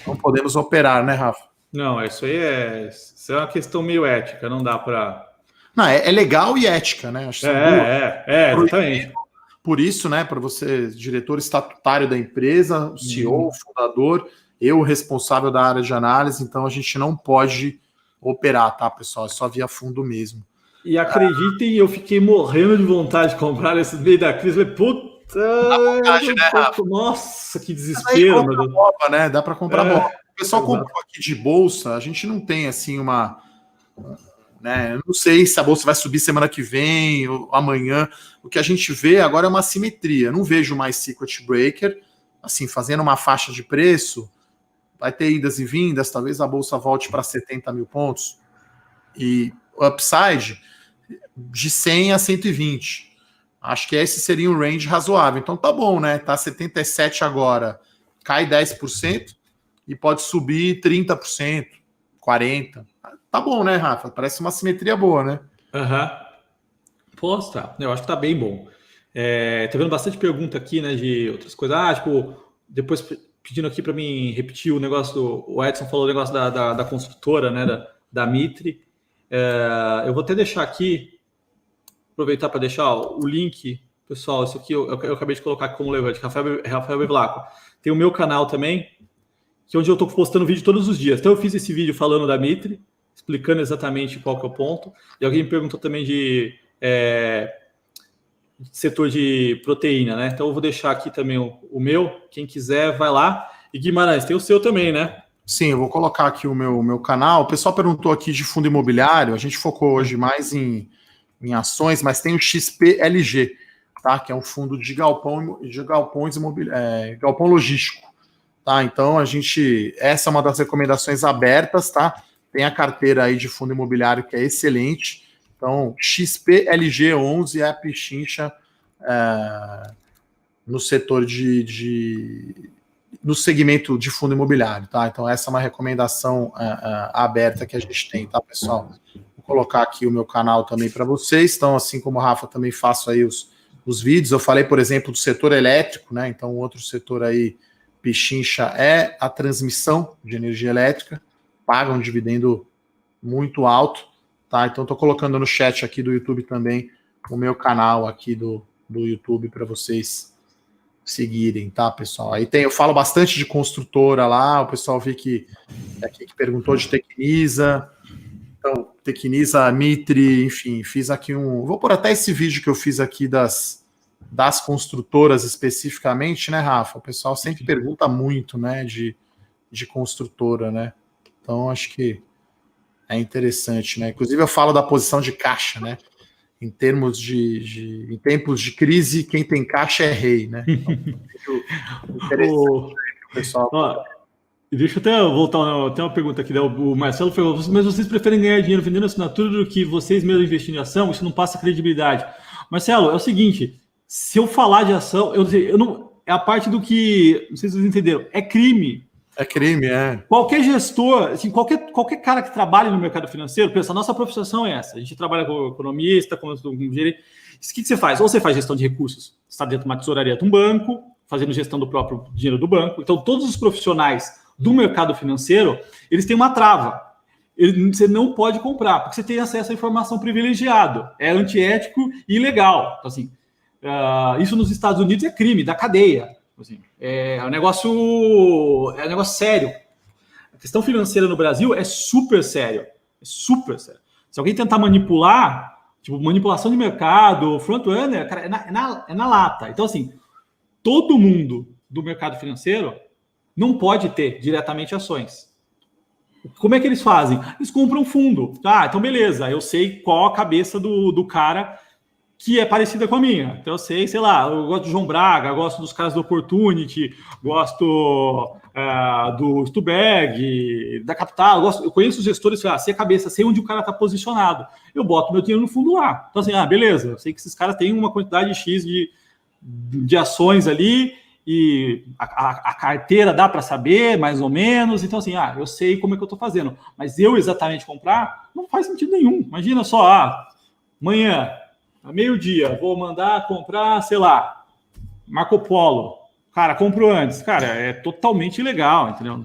Não podemos operar, né, Rafa? Não, isso aí isso é uma questão meio ética, não dá para. Não, é legal e ética, né? Acho que exatamente. Por isso, né, para você, diretor estatutário da empresa, o CEO, o fundador, eu responsável da área de análise, então a gente não pode operar, tá, pessoal? É só via fundo mesmo. E acreditem, eu fiquei morrendo de vontade de comprar nesse meio da crise. Falei, puta, vontade, né, Rafa? Nossa, que desespero, meu Deus. Boba, né? Dá para comprar boba. O pessoal comprou aqui de bolsa, a gente não tem assim uma... Né? Eu não sei se a bolsa vai subir semana que vem ou amanhã. O que a gente vê agora é uma assimetria. Eu não vejo mais circuit breaker, assim, fazendo uma faixa de preço, vai ter idas e vindas, talvez a bolsa volte para 70 mil pontos. E upside de 100 a 120. Acho que esse seria um range razoável. Então tá bom, né? Tá 77 agora, cai 10% e pode subir 30%, 40%. Tá bom, né, Rafa? Parece uma simetria boa, né? Tá. Eu acho que tá bem bom. Tá vendo bastante pergunta aqui, né, de outras coisas. Tipo, depois pedindo aqui para mim repetir o negócio o Edson falou o negócio da construtora, né, da Mitre. Eu vou até deixar aqui, aproveitar para deixar o link, pessoal. Isso aqui eu acabei de colocar aqui como levante, Rafael Bevlaco. Tem o meu canal também, que é onde eu estou postando vídeo todos os dias. Então eu fiz esse vídeo falando da Mitre, explicando exatamente qual que é o ponto. E alguém me perguntou também de setor de proteína, né? Então eu vou deixar aqui também o meu. Quem quiser, vai lá. E Guimarães, tem o seu também, né? Sim, eu vou colocar aqui o meu canal. O pessoal perguntou aqui de fundo imobiliário. A gente focou hoje mais em ações, mas tem o XPLG, tá? Que é um fundo de galpões imobiliários, galpão logístico. Tá? Então essa é uma das recomendações abertas, tá? Tem a carteira aí de fundo imobiliário que é excelente. Então, XPLG11 é a pichincha no setor no segmento de fundo imobiliário, tá? Então, essa é uma recomendação aberta que a gente tem, tá, pessoal? Vou colocar aqui o meu canal também para vocês. Então, assim como o Rafa, também faço aí os vídeos. Eu falei, por exemplo, do setor elétrico, né? Então, outro setor aí, pichincha, é a transmissão de energia elétrica. Paga um dividendo muito alto, tá? Então, estou colocando no chat aqui do YouTube também o meu canal aqui do YouTube para vocês seguirem, tá, pessoal? Aí eu falo bastante de construtora lá, o pessoal vê que perguntou de Tecnisa. Então, Tecnisa, Mitre, enfim, fiz aqui vou pôr até esse vídeo que eu fiz aqui das construtoras especificamente, né, Rafa? O pessoal sempre pergunta muito, né, de construtora, né? Então, acho que é interessante, né? Inclusive, eu falo da posição de caixa, né? Em tempos de crise, quem tem caixa é rei, né? Então, interessante o pessoal. Deixa eu até voltar, tem uma pergunta aqui, né? O Marcelo falou, mas vocês preferem ganhar dinheiro vendendo assinatura do que vocês mesmos investirem em ação? Isso não passa credibilidade. Marcelo, é o seguinte, se eu falar de ação, eu não, é a parte do que, não sei se vocês entenderam, é crime. É crime, é. Qualquer gestor, assim, qualquer cara que trabalhe no mercado financeiro, pensa, a nossa profissão é essa. A gente trabalha como economista, como gerente. O que você faz? Ou você faz gestão de recursos, está dentro de uma tesouraria de um banco, fazendo gestão do próprio dinheiro do banco. Então, todos os profissionais do mercado financeiro, eles têm uma trava. Você não pode comprar, porque você tem acesso à informação privilegiada. É antiético e ilegal. Então, assim, isso nos Estados Unidos é crime, da cadeia. Assim, é um negócio sério. A questão financeira no Brasil é super sério. É super sério. Se alguém tentar manipular, tipo manipulação de mercado, front-runner, cara, é na lata. Então, assim, todo mundo do mercado financeiro não pode ter diretamente ações. Como é que eles fazem? Eles compram fundo. Então beleza, eu sei qual a cabeça do cara que é parecida com a minha. Então eu sei, sei lá, eu gosto do João Braga, gosto dos caras do Opportunity, gosto do Stuberg, da Capital, eu conheço os gestores, sei a cabeça, sei onde o cara está posicionado. Eu boto meu dinheiro no fundo lá. Então assim, beleza, eu sei que esses caras têm uma quantidade X de ações ali, e a carteira dá para saber, mais ou menos. Então, assim, eu sei como é que eu estou fazendo. Mas eu exatamente comprar não faz sentido nenhum. Imagina só, amanhã, a meio-dia, vou mandar comprar, sei lá, Marco Polo. Cara, compro antes. Cara, é totalmente ilegal, entendeu?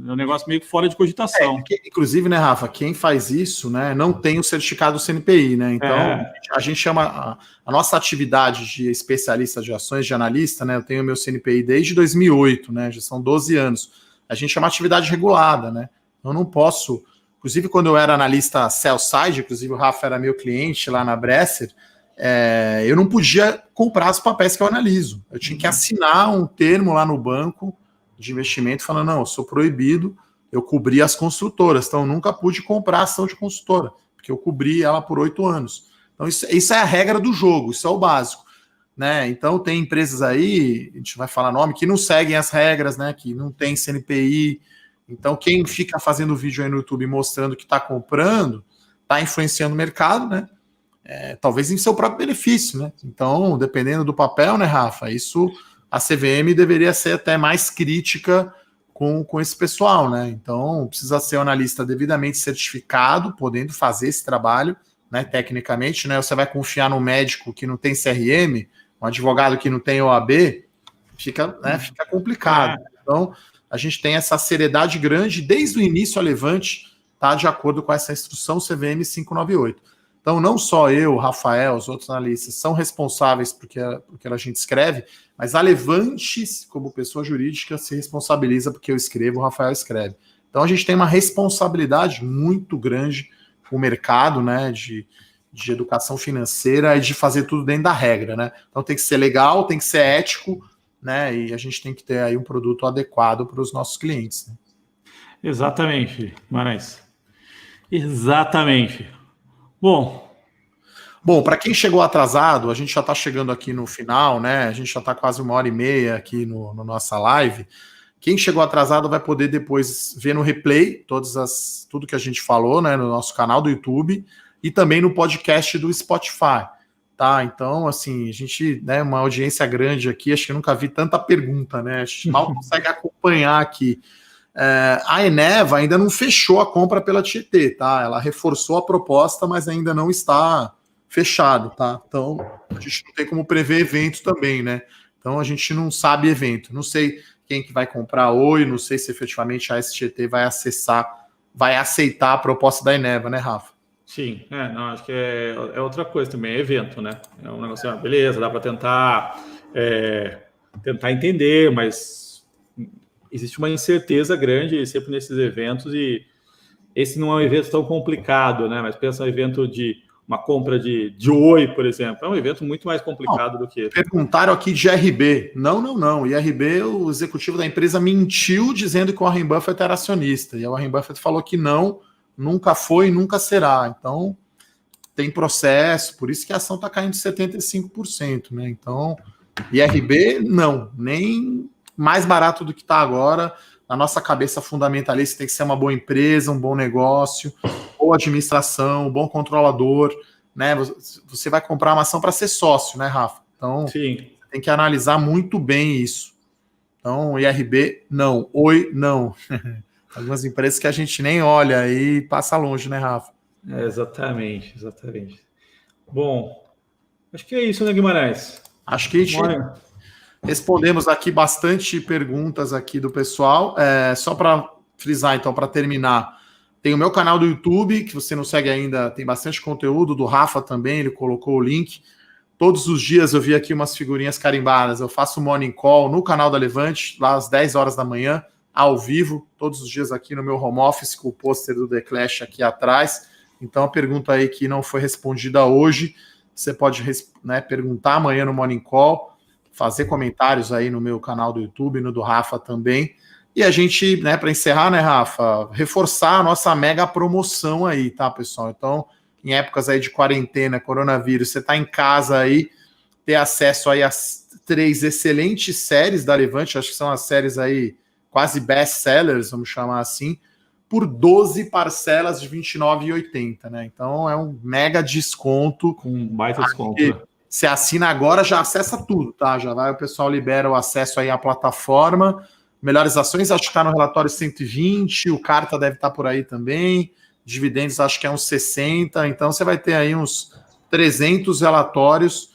É um negócio meio fora de cogitação. Inclusive, né, Rafa, quem faz isso, né, não tem o certificado CNPI, né? Então, a gente chama a nossa atividade de especialista de ações, de analista, né? Eu tenho o meu CNPI desde 2008, né? Já são 12 anos. a gente é uma atividade regulada, né? Eu não posso... Inclusive, quando eu era analista sell-side, inclusive o Rafa era meu cliente lá na Bresser, eu não podia comprar os papéis que eu analiso. Eu tinha que assinar um termo lá no banco de investimento falando, não, eu sou proibido, eu cobri as construtoras, então eu nunca pude comprar ação de construtora, porque eu cobri ela por 8 anos. Então isso é a regra do jogo, isso é o básico, né? Então tem empresas aí, a gente vai falar nome, que não seguem as regras, né? Que não tem CNPI. Então quem fica fazendo vídeo aí no YouTube mostrando que está comprando, está influenciando o mercado, né? Talvez em seu próprio benefício, né? Então, dependendo do papel, né, Rafa? Isso, a CVM deveria ser até mais crítica com esse pessoal, né? Então, precisa ser um analista devidamente certificado, podendo fazer esse trabalho, né, tecnicamente, né? Você vai confiar num médico que não tem CRM, um advogado que não tem OAB, fica complicado. Então, a gente tem essa seriedade grande desde o início a Levante, tá de acordo com essa instrução CVM 598. Então, não só eu, Rafael, os outros analistas são responsáveis porque a gente escreve, mas a Levante, como pessoa jurídica, se responsabiliza porque eu escrevo, o Rafael escreve. Então, a gente tem uma responsabilidade muito grande com o mercado, né, de educação financeira e de fazer tudo dentro da regra, né? Então, tem que ser legal, tem que ser ético, né, e a gente tem que ter aí um produto adequado para os nossos clientes, né? Exatamente, Marais. Exatamente. Bom, para quem chegou atrasado, a gente já está chegando aqui no final, né? A gente já está quase 1h30 aqui no nossa live. Quem chegou atrasado vai poder depois ver no replay tudo que a gente falou, né? No nosso canal do YouTube e também no podcast do Spotify, tá? Então, assim, a gente, né? Uma audiência grande aqui, acho que eu nunca vi tanta pergunta, né? A gente mal consegue acompanhar aqui. A Eneva ainda não fechou a compra pela Tietê, tá? Ela reforçou a proposta, mas ainda não está fechado, tá? Então, a gente não tem como prever evento também, né? Então, a gente não sabe evento. Não sei quem que vai comprar Oi, não sei se efetivamente a STT vai aceitar a proposta da Eneva, né, Rafa? Sim, não, acho que é outra coisa também, é evento, né? É um negócio, beleza, dá para tentar entender, mas existe uma incerteza grande sempre nesses eventos e esse não é um evento tão complicado, né? Mas pensa um evento de uma compra de Oi, por exemplo, é um evento muito mais complicado do que... Perguntaram aqui de IRB. Não. IRB, o executivo da empresa mentiu dizendo que o Warren Buffett era acionista. E o Warren Buffett falou que não, nunca foi e nunca será. Então, tem processo, por isso que a ação está caindo de 75%, né? Então, IRB, não, nem mais barato do que está agora. Na nossa cabeça fundamentalista tem que ser uma boa empresa, um bom negócio, boa administração, um bom controlador, né? Você vai comprar uma ação para ser sócio, né, Rafa? Então, sim, tem que analisar muito bem isso. Então, IRB, não. Oi, não. Algumas empresas que a gente nem olha e passa longe, né, Rafa? Exatamente. Bom, acho que é isso, né, Guimarães? Acho que a gente respondemos aqui bastante perguntas aqui do pessoal. Só para frisar, então, para terminar, tem o meu canal do YouTube, que você não segue ainda, tem bastante conteúdo, do Rafa também, ele colocou o link. Todos os dias eu vi aqui umas figurinhas carimbadas, eu faço Morning Call no canal da Levante, lá às 10 horas da manhã, ao vivo, todos os dias aqui no meu home office, com o pôster do The Clash aqui atrás. Então, a pergunta aí que não foi respondida hoje, você pode, né, perguntar amanhã no Morning Call, fazer comentários aí no meu canal do YouTube, no do Rafa também. E a gente, né, para encerrar, né, Rafa, reforçar a nossa mega promoção aí, tá, pessoal? Então, em épocas aí de quarentena, coronavírus, você tá em casa aí, ter acesso aí às 3 excelentes séries da Levante, acho que são as séries aí quase best-sellers, vamos chamar assim, por 12 parcelas de R$ 29,80, né? Então, é um mega desconto. Um baita desconto. Você assina agora, já acessa tudo, tá? Já vai, o pessoal libera o acesso aí à plataforma. Melhores ações, acho que está no relatório 120, o Carta deve estar por aí também, dividendos acho que é uns 60, então você vai ter aí uns 300 relatórios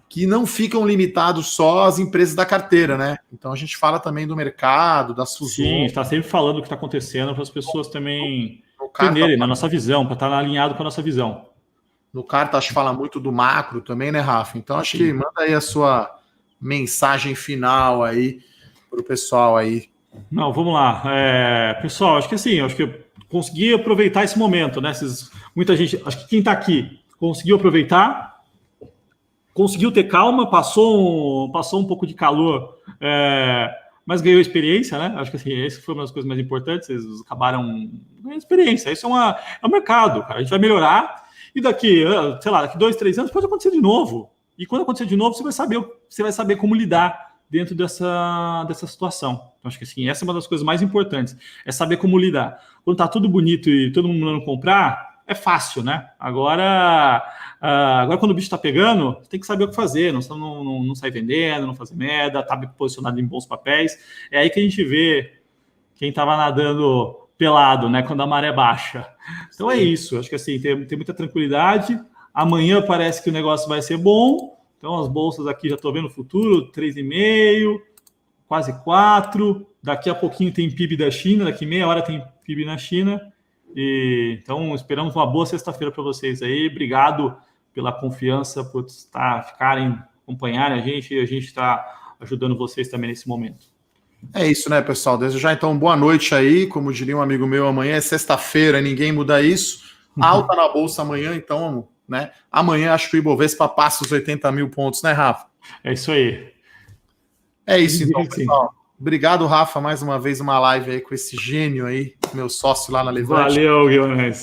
que não ficam limitados só às empresas da carteira, né? Então a gente fala também do mercado, das fusões. Sim, está sempre falando o que está acontecendo para as pessoas também entenderem na nossa visão, para estar alinhado com a nossa visão. No Carta, acho que fala muito do macro também, né, Rafa? Então acho que manda aí a sua mensagem final aí para o pessoal aí Não, vamos lá. Pessoal, acho que assim, acho que eu consegui aproveitar esse momento, né? Muita gente, acho que quem está aqui conseguiu aproveitar, conseguiu ter calma, passou um pouco de calor, mas ganhou experiência, né? Acho que assim, essa foi uma das coisas mais importantes, eles acabaram ganhando experiência. Isso é um mercado, cara. A gente vai melhorar e daqui, sei lá, daqui 2, 3 anos pode acontecer de novo. E quando acontecer de novo, você vai saber como lidar dentro dessa situação. Então, acho que assim, essa é uma das coisas mais importantes, é saber como lidar. Quando tá tudo bonito e todo mundo mandando comprar, é fácil, né? Agora quando o bicho tá pegando, tem que saber o que fazer, não sair vendendo, não fazer merda, tá posicionado em bons papéis. É aí que a gente vê quem tava nadando pelado, né? Quando a maré baixa. Então é isso, acho que assim, tem muita tranquilidade. Amanhã parece que o negócio vai ser bom. Então, as bolsas aqui já estou vendo o futuro, 3,5, quase 4. Daqui a pouquinho tem PIB da China, daqui meia hora tem PIB na China. Então, esperamos uma boa sexta-feira para vocês aí. Obrigado pela confiança, por acompanharem a gente, e a gente está ajudando vocês também nesse momento. É isso, né, pessoal? Desejar então boa noite aí. Como diria um amigo meu, amanhã é sexta-feira, ninguém muda isso. Alta na bolsa amanhã, então, né? Amanhã acho que o Ibovespa passa os 80 mil pontos, né, Rafa? É isso aí. É isso, então, pessoal. Obrigado, Rafa, mais uma vez uma live aí com esse gênio aí, meu sócio lá na Levante. Valeu, Guilherme.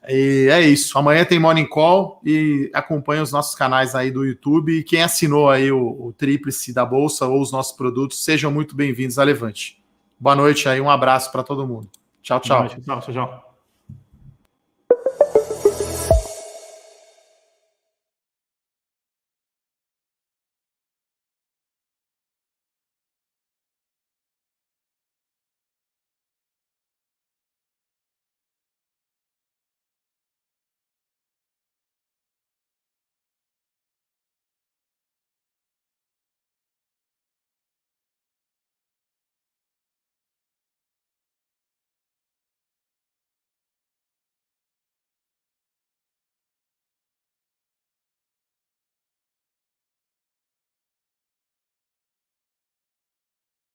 E é isso. Amanhã tem Morning Call e acompanha os nossos canais aí do YouTube. E quem assinou aí o Tríplice da Bolsa ou os nossos produtos, sejam muito bem-vindos à Levante. Boa noite aí, um abraço para todo mundo. Tchau, tchau. Tchau, tchau.